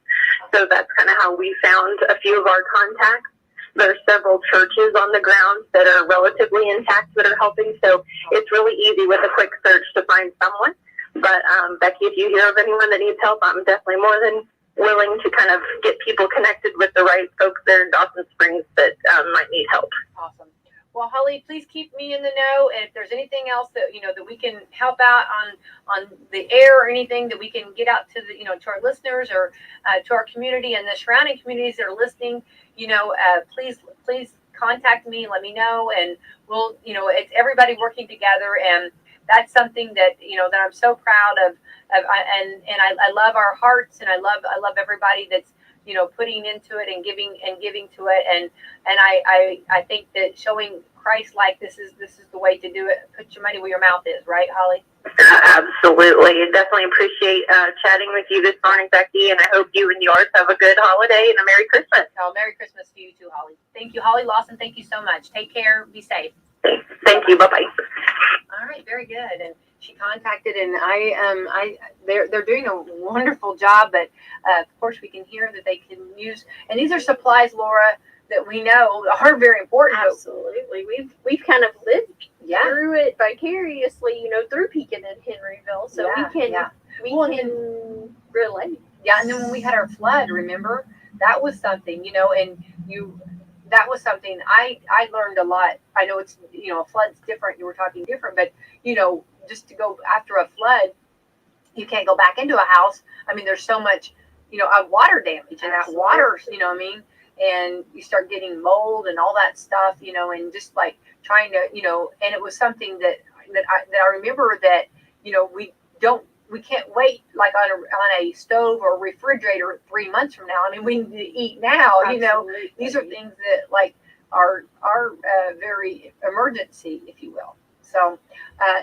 So that's kind of how we found a few of our contacts. There are several churches on the ground that are relatively intact that are helping. So it's really easy with a quick search to find someone. But Becky, if you hear of anyone that needs help, I'm definitely more than willing to kind of get people connected with the right folks there in Dawson Springs that might need help. Awesome. Well, Holly, please keep me in the know, and if there's anything else that that we can help out on the air, or anything that we can get out to the to our listeners, or to our community and the surrounding communities that are listening, please contact me, let me know, and we'll it's everybody working together, and that's something that that I'm so proud of I love our hearts, and I love everybody that's putting into it and giving to it, and I think that showing Christ like this is the way to do it. Put your money where your mouth is, right, Holly? Absolutely. Definitely appreciate chatting with you this morning, Becky, and I hope you and yours have a good holiday and a Merry Christmas. Oh, Merry Christmas to you too, Holly. Thank you, Holly Lawson. Thank you so much. Take care. Be safe. Thank you. Bye-bye. All right, very good. And she contacted, and they're doing a wonderful job. But of course, we can hear that they can use, and these are supplies, Laura, that we know are very important. Absolutely, we've kind of lived through it vicariously, through Pekin and Henryville, so we can relate. Yeah, and then when we had our flood, remember, that was something, that was something I learned a lot. I know it's, a flood's different. You were talking different, but, just to go after a flood, you can't go back into a house. I mean, there's so much, of water damage, and that water, and you start getting mold and all that stuff, and just like trying to, and it was something that I remember that, we can't wait like on a stove or refrigerator 3 months from now. I mean, we need to eat now. Absolutely. These are things that like are very emergency, if you will. So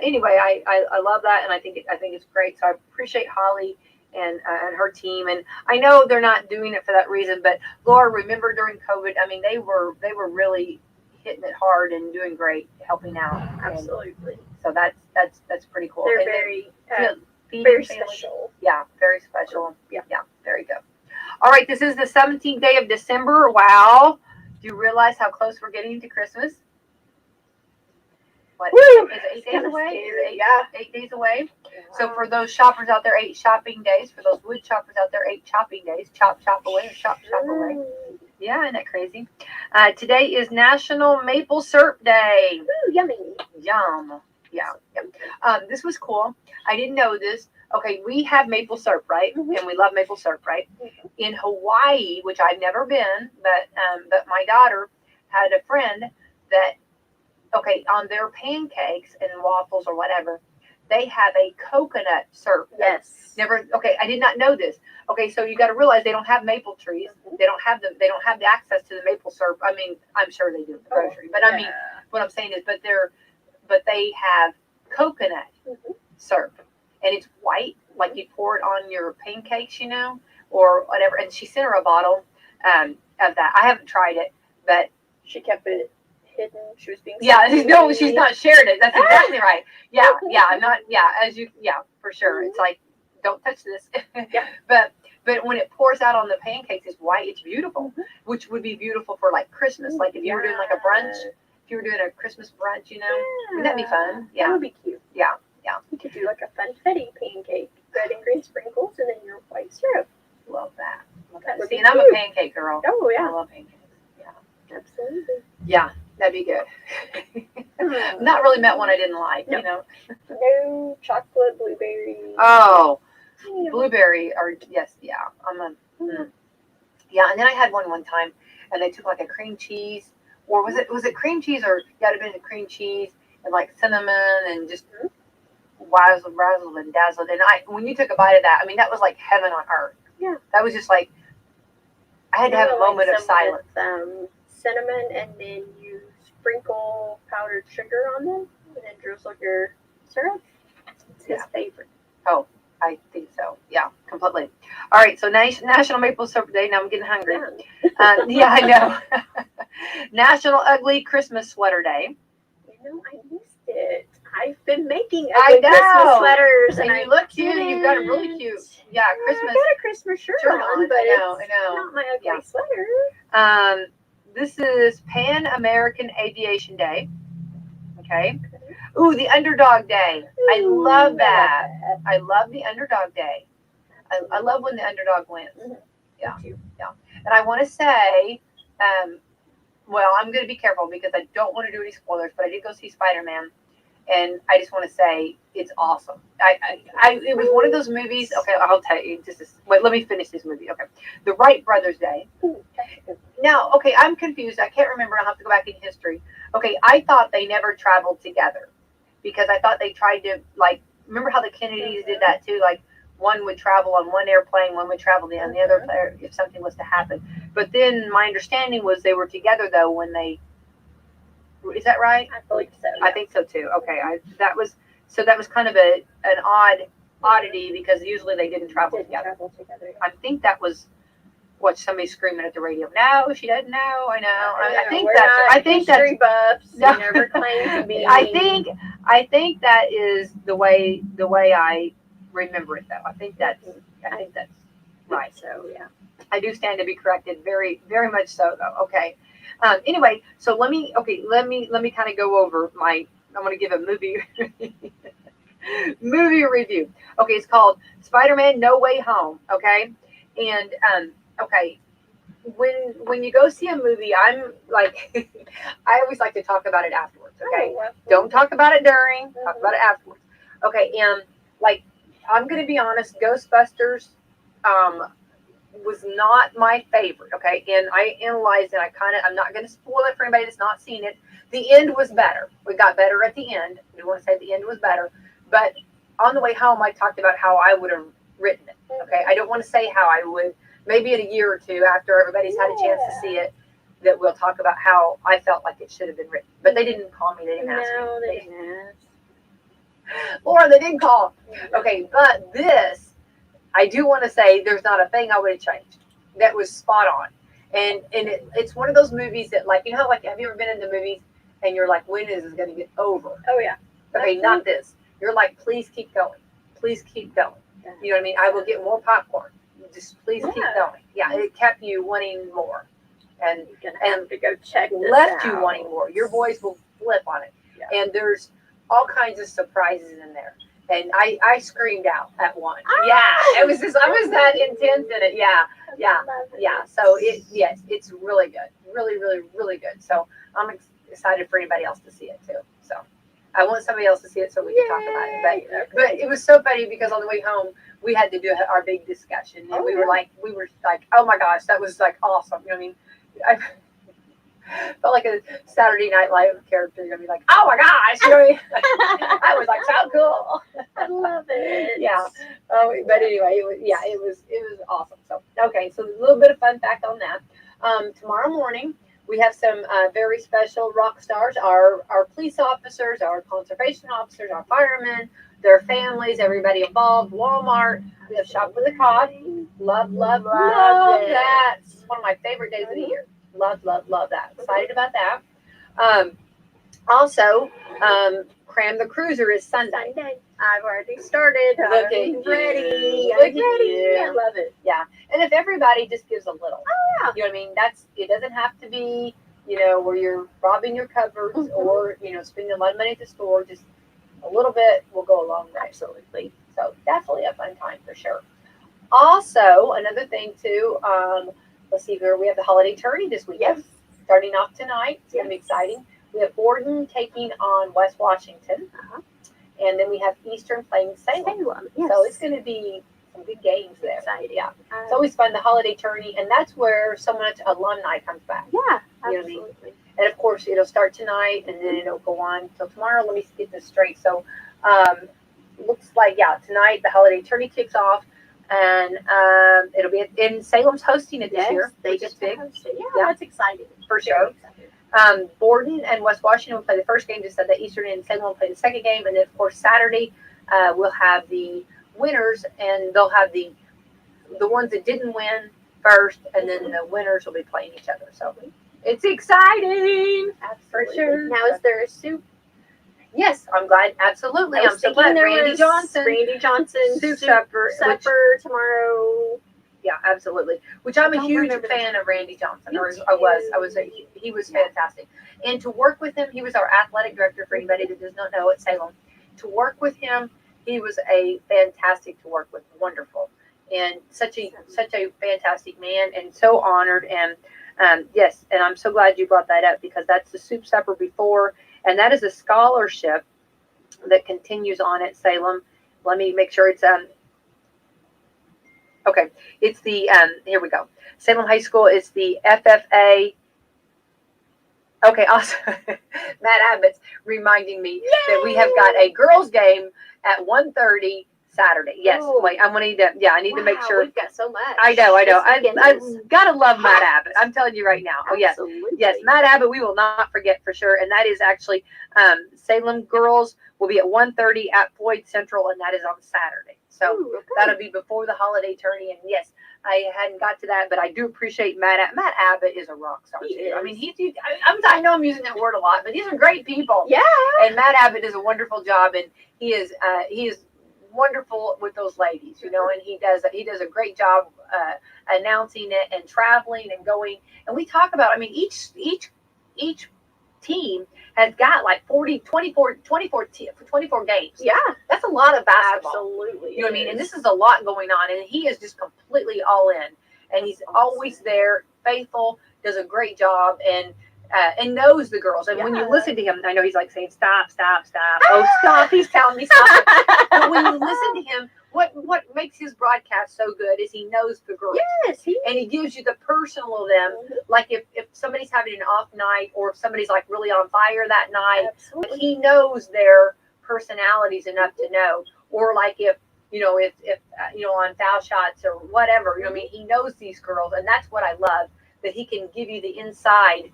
anyway, I love that, and I think it's great. So I appreciate Holly and her team, and I know they're not doing it for that reason. But Laura, remember during COVID, I mean, they were really hitting it hard and doing great, helping out. Absolutely. So that's pretty cool. They're and very special. Yeah, very special. Yeah, very good. All right, this is the 17th day of December. Wow. Do you realize how close we're getting to Christmas? What? Woo! Is it 8 days away? Is it 8 days away? Yeah. So for those shoppers out there, 8 shopping days. For those wood choppers out there, 8 chopping days. Chop away, or chop away. Yeah, isn't that crazy? Today is National Maple Syrup Day. Ooh, yummy. Yum. Yeah. This was cool. I didn't know this. Okay, we have maple syrup, right? Mm-hmm. And we love maple syrup, right? Mm-hmm. In Hawaii, which I've never been, but my daughter had a friend that, on their pancakes and waffles or whatever, they have a coconut syrup. Yes. I did not know this. Okay, so you got to realize they don't have maple trees. Mm-hmm. They don't have the access to the maple syrup. I mean, I'm sure they do at the grocery, but I mean, what I'm saying is, but they have coconut syrup, and it's white, like you pour it on your pancakes, or whatever. And she sent her a bottle of that. I haven't tried it, but she kept it hidden. She was being no, she's not shared it. That's exactly right. Yeah, I'm not. Yeah, for sure. It's like, don't touch this. Yeah. But when it pours out on the pancakes, it's white. It's beautiful, which would be beautiful for like Christmas. Like if you were doing like a brunch. If you were doing a Christmas brunch, wouldn't that be fun? Yeah. That would be cute. Yeah. You could do like a funfetti pancake, red and green sprinkles, and then your white syrup. Love that. See, and I'm a pancake girl. Oh, yeah. I love pancakes. Yeah. Absolutely. Yeah, that'd be good. Not really met one I didn't like, No chocolate, blueberry. Oh, blueberry Yeah, and then I had one time, and they took like a cream cheese. Or was it cream cheese, or it had been a cream cheese and like cinnamon and just razzled and dazzled. And when you took a bite of that, I mean, that was like heaven on earth. Yeah. That was just like, I had to have a moment of silence. With, cinnamon, and then you sprinkle powdered sugar on them. And Drew Sugar syrup. It's his favorite. Oh, I think so. Yeah, completely. All right, so National Maple Syrup Day. Now I'm getting hungry. Yeah, I know. National Ugly Christmas Sweater Day. You know, I missed it. I've been making ugly Christmas sweaters, and you look cute. You've got a really cute, Christmas. I got a Christmas shirt on, but I know. it's not my ugly sweater. This is Pan American Aviation Day. Okay. Ooh, the Underdog Day. I love that. I love the Underdog Day. I love when the underdog wins. Yeah. And I want to say, well, I'm going to be careful because I don't want to do any spoilers, but I did go see Spider-Man, and I just want to say it's awesome. It was one of those movies. Okay, I'll tell you. Wait, let me finish this movie. Okay, The Wright Brothers Day. Now, okay, I'm confused. I can't remember. I'll have to go back in history. Okay, I thought they never traveled together because I thought they tried to, like, remember how the Kennedys did that too? Like, one would travel on one airplane, one would travel on the other if something was to happen. But then my understanding was they were together though when they. Is that right? I believe so. Yeah. I think so too. Okay, that was kind of an oddity because usually they didn't travel together. I think that was what somebody's screaming at the radio. No, she doesn't know. I know. I think that's buffs. No. Never claim to be. I think that is the way I remember it though. I think that's right. So yeah, I do stand to be corrected. Very, very much so though. Okay. Anyway, so let me kind of go over I'm going to give a movie review. Okay, it's called Spider-Man No Way Home. Okay, and okay, when you go see a movie, I'm like, I always like to talk about it afterwards. Okay, don't talk about it during. Talk about it afterwards. Okay, and like I'm going to be honest, Ghostbusters was not my favorite. Okay, and I analyzed it. I'm not going to spoil it for anybody that's not seen it. The end was better. We got better at the end. I do want to say the end was better, but on the way home, I talked about how I would have written it. Okay, I don't want to say how I would. Maybe in a year or two after everybody's had a chance to see it, that we'll talk about how I felt like it should have been written. But they didn't call me. They didn't ask me. No, they didn't ask. Or they didn't call. Okay, but this, I do want to say there's not a thing I would have changed. That was spot on. And it's one of those movies that, like, you know, like, have you ever been in the movies and you're like, when is this going to get over? Oh, yeah. Okay, not this. You're like, please keep going. Please keep going. You know what I mean? I will get more popcorn. Just please keep going. Yeah, it kept you wanting more. And you're going to have to go check this left out. You wanting more. Your voice will flip on it. Yeah. And there's all kinds of surprises in there. And I screamed out at one. Yeah, it was just, I was that intense in it. Yeah. So it's really good. Really, really, really good. So I'm excited for anybody else to see it too. So I want somebody else to see it so we can talk about it. But it was so funny because on the way home we had to do our big discussion, and we were like, oh my gosh, that was like awesome. You know what I mean? I felt like a Saturday Night Live character. You're gonna be like, oh my gosh, you know what I mean? That was like so cool. I love it. Yeah. Oh, but anyway, it was awesome. So okay, so a little bit of fun fact on that. Tomorrow morning we have some very special rock stars. Our police officers, our conservation officers, our firemen, their families, everybody involved. Walmart. We have Shop with a Cod. Love that. It's one of my favorite days of the year. Love that. Excited about that. Also, Cram the Cruiser is Sunday. I've already started. Look I'm at ready. you. Look at you. I love it. Yeah. And if everybody just gives a little. Oh, yeah. You know what I mean? It doesn't have to be, where you're robbing your cupboards or, spending a lot of money at the store. Just a little bit will go a long way. Absolutely. So definitely a fun time for sure. Also, another thing too, let's see here. We have the holiday tourney this weekend. Yes. Starting off tonight. It's going to be exciting. We have Borden taking on West Washington. And then we have Eastern playing Salem. Yes. So it's going to be some good games there. Exciting. Yeah. It's always fun, the holiday tourney. And that's where so much alumni comes back. Yeah, You know what I absolutely. mean? And of course, it'll start tonight and then it'll go on till tomorrow. Let me get this straight. So, looks like, tonight the holiday tourney kicks off. And it'll be in Salem's hosting it this year. They Which is just big. Yeah, that's exciting. For sure. Borden and West Washington will play the first game just Sunday. Eastern and Salem will play the second game, and then of course Saturday we'll have the winners, and they'll have the ones that didn't win first, and then the winners will be playing each other. So it's exciting. Absolutely. For sure. Now, is there a soup? Yes, I'm glad. Absolutely. I'm so glad. Randy Johnson soup supper tomorrow. Yeah, absolutely. Which I'm a huge fan of Randy Johnson. Or I was. He was fantastic. And to work with him, he was our athletic director. For anybody that does not know, at Salem, to work with him, he was a fantastic to work with. Wonderful, and such a fantastic man, and so honored. And yes, and I'm so glad you brought that up, because that's the soup supper before, and that is a scholarship that continues on at Salem. Let me make sure it's okay. It's the here we go. Salem High School is the FFA. Okay, awesome. Matt Abbott's reminding me that we have got a girls' game at 1:30 Saturday. Yes, Ooh. wait, I need to make sure. We've got so much. I know. I gotta love Matt Hot. Abbott. I'm telling you right now. Oh yes, Absolutely. yes, Matt Abbott. We will not forget for sure. And that is actually Salem girls will be at 1:30 at Floyd Central, and that is on Saturday. So Ooh, okay. that'll be before the holiday tourney. And yes, I hadn't got to that, but I do appreciate Matt. Matt Abbott is a rock star. He too. is. I mean, I know I'm using that word a lot, but these are great people. Yeah. And Matt Abbott does a wonderful job, and he is wonderful with those ladies, you know, and he does a great job announcing it and traveling and going. And we talk about, I mean, each team has got like 24 games. Yeah. That's a lot of basketball. Absolutely. You know what I mean? And this is a lot going on, and he is just completely all in, and he's always there, faithful, does a great job, and knows the girls. And when you listen to him, I know he's like saying, stop. Oh, stop. He's telling me stop. But when you listen to him, what makes his broadcast so good is he knows the girls. Yes. And he gives you the personal of them. Like if somebody's having an off night, or if somebody's like really on fire that night, Absolutely. he knows their personalities enough to know. Or like if on foul shots or whatever, you know what I mean? He knows these girls, and that's what I love, that he can give you the inside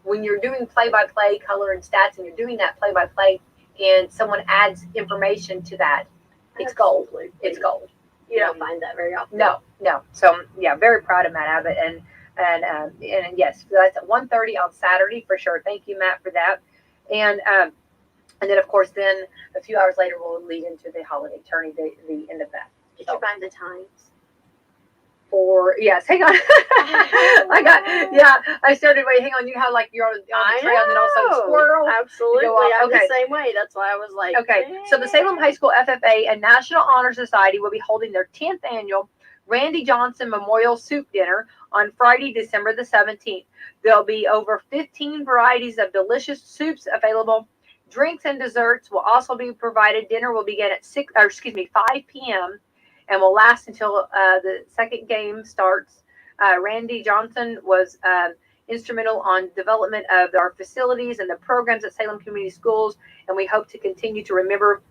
when you're doing play-by-play, color and stats, and you're doing that play-by-play, and someone adds information to that. It's gold. It's gold. You don't find that very often. No. So yeah, very proud of Matt Abbott, and yes, so that's at 1:30 on Saturday for sure. Thank you, Matt, for that. And then of course, then a few hours later we'll lead into the holiday tourney, the end of that. Did you find the times? Yes, hang on. I started hang on. You know how like you're on the trail and then also squirrel. Absolutely. I'm Okay. the same way. That's why I was like, Okay, so the Salem High School FFA and National Honor Society will be holding their 10th annual Randy Johnson Memorial Soup Dinner on Friday, December the 17th. There'll be over 15 varieties of delicious soups available. Drinks and desserts will also be provided. Dinner will begin at 5 p.m. and will last until the second game starts. Randy Johnson was instrumental on development of our facilities and the programs at Salem Community Schools, and we hope to continue to remember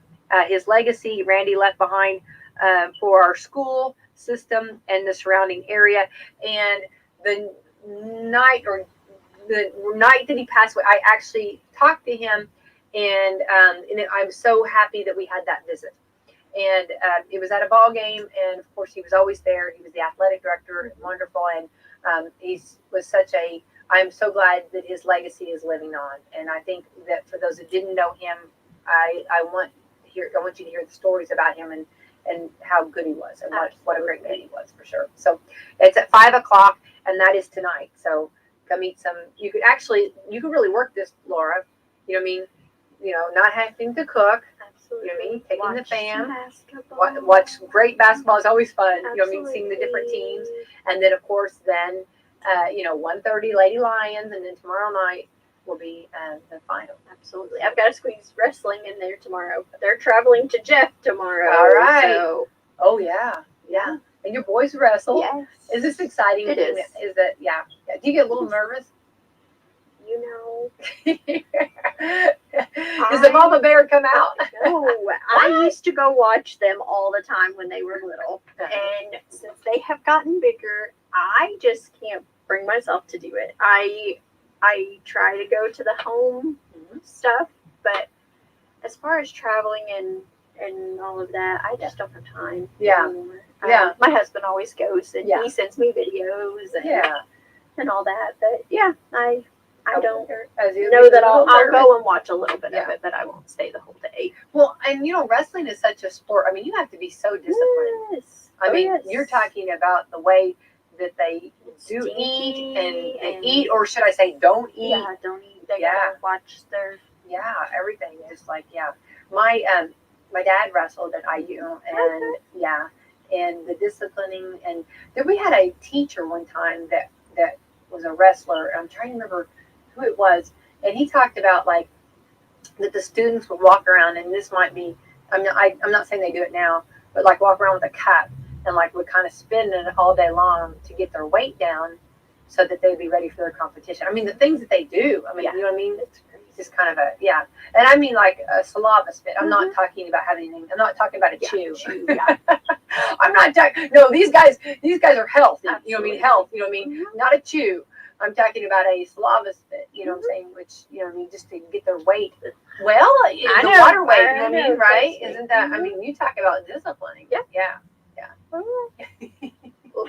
his legacy Randy left behind for our school system and the surrounding area. And the night that he passed away, I actually talked to him, and I'm so happy that we had that visit. And it was at a ball game, and of course he was always there. He was the athletic director, wonderful, and I'm so glad that his legacy is living on. And I think that for those that didn't know him, I want you to hear the stories about him and how good he was, and what a great man he was, for sure. So it's at 5:00, and that is tonight. So come eat some. You could really work this, Laura. You know what I mean? You know, not having to cook. You know what I mean? Taking the fam. Watch great basketball is always fun. You know what I mean? Seeing the different teams. And then, of course, 1:30 Lady Lions. And then tomorrow night will be the final. Absolutely. I've got to squeeze wrestling in there tomorrow. They're traveling to Jeff tomorrow. All right. So. Oh, yeah. Yeah. And your boys wrestle. Yes. Is this exciting? It is. Is that, yeah. Do you get a little nervous? You know. Does the mama bear come out? No, I used to go watch them all the time when they were little. And since they have gotten bigger, I just can't bring myself to do it. I I try to go to the home stuff, but as far as traveling and all of that, I just don't have time. Yeah. anymore. Yeah. My husband always goes, and Yeah. he sends me videos and, Yeah. and all that. But yeah, I don't As you know that get a little I'll nervous. go and watch a little bit Yeah. of it, but I won't stay the whole day. Well, and wrestling is such a sport. I mean, you have to be so disciplined. Yes. I mean, yes. you're talking about the way that they do Stinky eat and and- eat, or should I say, don't eat? Yeah, don't eat. They Yeah. gotta watch their. Yeah, everything is like, yeah. My dad wrestled at IU, and yeah, and the disciplining, and then we had a teacher one time that was a wrestler. I'm trying to remember who it was, and he talked about like that the students would walk around, and this might be, I'm not saying they do it now, but like walk around with a cup and like would kind of spin it all day long to get their weight down, so that they'd be ready for their competition. I mean, the things that they do. I mean, Yeah. you know what I mean? It's crazy. Just kind of a, yeah. And I mean like a saliva spit. I'm not talking about having anything. I'm not talking about a chew. Yeah. I'm not talking, no, these guys are healthy. Absolutely. You know what I mean? Health, you know what I mean? Not a chew. I'm talking about a saliva spit, you know what I'm saying? Which, you know what I mean, just to get their weight. Well, I the know, water weight, you I know what I know, mean, right? trust me. Isn't that, I mean, you talk about disciplining. Yeah. Yeah. Uh-uh.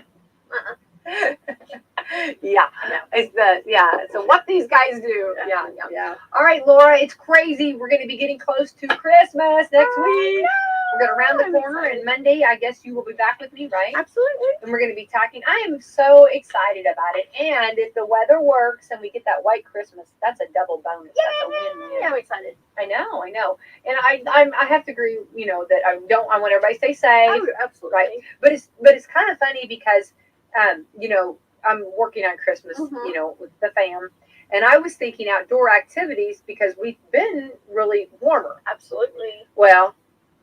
Yeah. No. It's so what these guys do. Yeah. Yeah. All right, Laura, it's crazy. We're going to be getting close to Christmas next week. We're going to round the I'm corner, excited. and Monday, I guess you will be back with me, right? Absolutely. And we're going to be talking. I am so excited about it. And if the weather works and we get that white Christmas, that's a double bonus. That's a win-win. Yeah, I'm excited. I know. And I have to agree, that I want everybody to stay safe. Oh, absolutely. Right. But it's kind of funny because, I'm working on Christmas, Mhm. with the fam. And I was thinking outdoor activities because we've been really warmer. Absolutely. Well,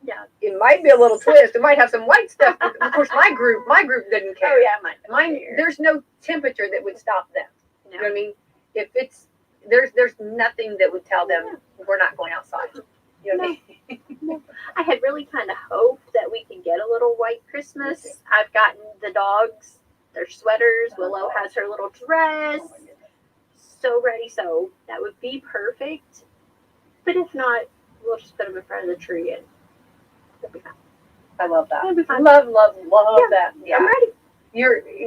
Yeah. it might be a little twist. It might have some white stuff. But of course, my group didn't care. Oh yeah, Mine, there's no temperature that would stop them. You know what I mean? If it's, there's nothing that would tell them we're not going outside. You know what I mean? I had really kind of hoped that we could get a little white Christmas. I've gotten the dogs their sweaters. Willow has her little dress. Oh my goodness. So ready. So that would be perfect. But if not, we'll just put them in front of the tree and it'll be fine. I love that. It'll be fine. Love Yeah. that. Yeah. I'm ready.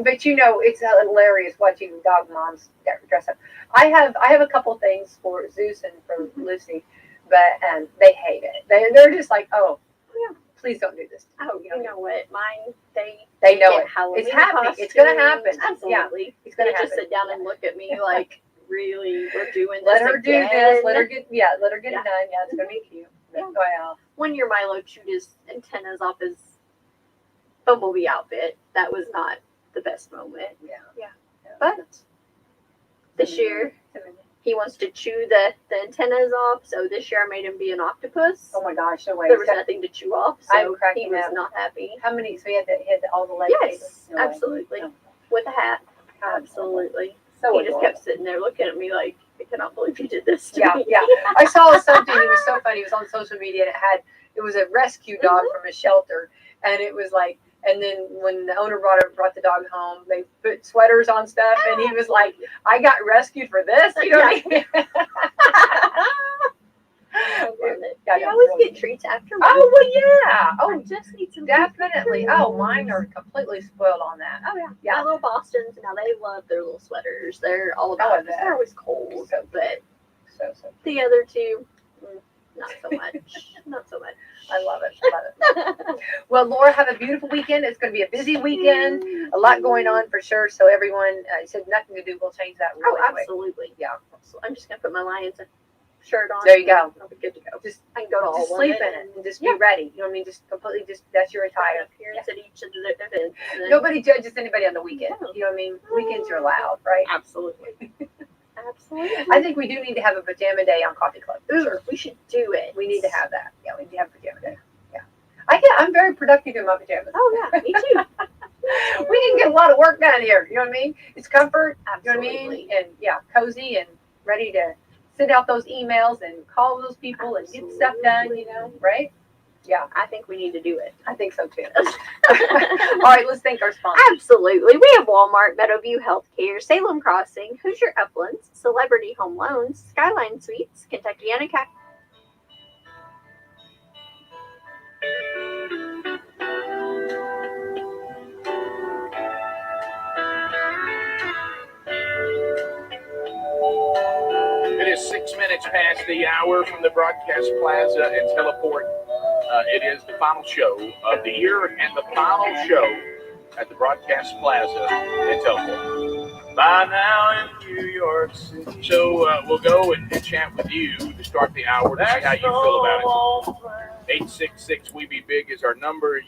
But it's hilarious watching dog moms dress up. I have a couple things for Zeus and for Lucy, but they hate it. They're just like, oh, Yeah. please don't do this. Oh, you know what? Mine, They know get it. Halloween It's happening. It's gonna costumes. happen. Yeah. Absolutely. It's gonna They just happen. sit down and look at me like, really, we're doing Let this her do again? this. Let her get Yeah. it done. Yeah, it's gonna be cute. Yeah. Well, One year Milo chewed his antennas off his Bumblebee outfit. That was not the best moment. yeah. But this year he wants to chew the antennas off, so this year I made him be an octopus. Oh my gosh, no way. There was nothing to chew off, I'm so cracking he was up. not happy. How many? So he had all the leg Yes, papers? No way. absolutely. No. With a hat. How Absolutely. So He just adorable. kept sitting there looking at me like, I cannot believe you did this to Yeah, me. yeah. I saw something. It was so funny. It was on social media, and it was a rescue dog from a shelter, and it was like, and then when the owner brought the dog home, they put sweaters on stuff, and he was like, "I got rescued for this." You know what I mean? I love it. Yeah, You that's always really get treats after Oh well, yeah. I Oh, just need some definitely. Oh, mine are completely spoiled on that. Oh yeah. Yeah. My little Bostons, now they love their little sweaters. They're all about I it. bet. They're always cold, So but So the other two, not so much. Not so much. I love it. I love it. Well, Laura, have a beautiful weekend. It's going to be a busy weekend. A lot going on for sure. So everyone, said nothing to do. We'll change that really Oh, quick. absolutely. Yeah. So I'm just gonna put my Lions shirt on. There you go. I'll be good to go. Just I can go to all just of sleep it in it and just Yeah. be ready. You know what I mean? Just completely, that's your attire. Appearance at each of the events. and then- Nobody judges anybody on the weekend. No. You know what I mean? Weekends are loud, right? Absolutely. Absolutely. I think we do need to have a pajama day on Coffee Club. For Ooh, sure. we should do it. We need to have that. Yeah, we need to have a pajama day. Yeah. I'm very productive in my pajamas. Oh yeah, me too. We can get a lot of work done here. You know what I mean? It's comfort. You know what I mean? Absolutely. And yeah, cozy and ready to send out those emails and call those people and get stuff done, right? Yeah, I think we need to do it. I think so too. All right, let's thank our sponsors. Absolutely. We have Walmart, Meadowview Healthcare, Salem Crossing, Hoosier Uplands, Celebrity Home Loans, Skyline Suites, Kentuckiana Cat. It is 6 minutes past the hour from the Broadcast Plaza and Teleport. It is the final show of the year and the final show at the Broadcast Plaza and Teleport. By now in New York City. So we'll go and chat with you to start the hour to see how you feel about it. 866 We Be Big is our number.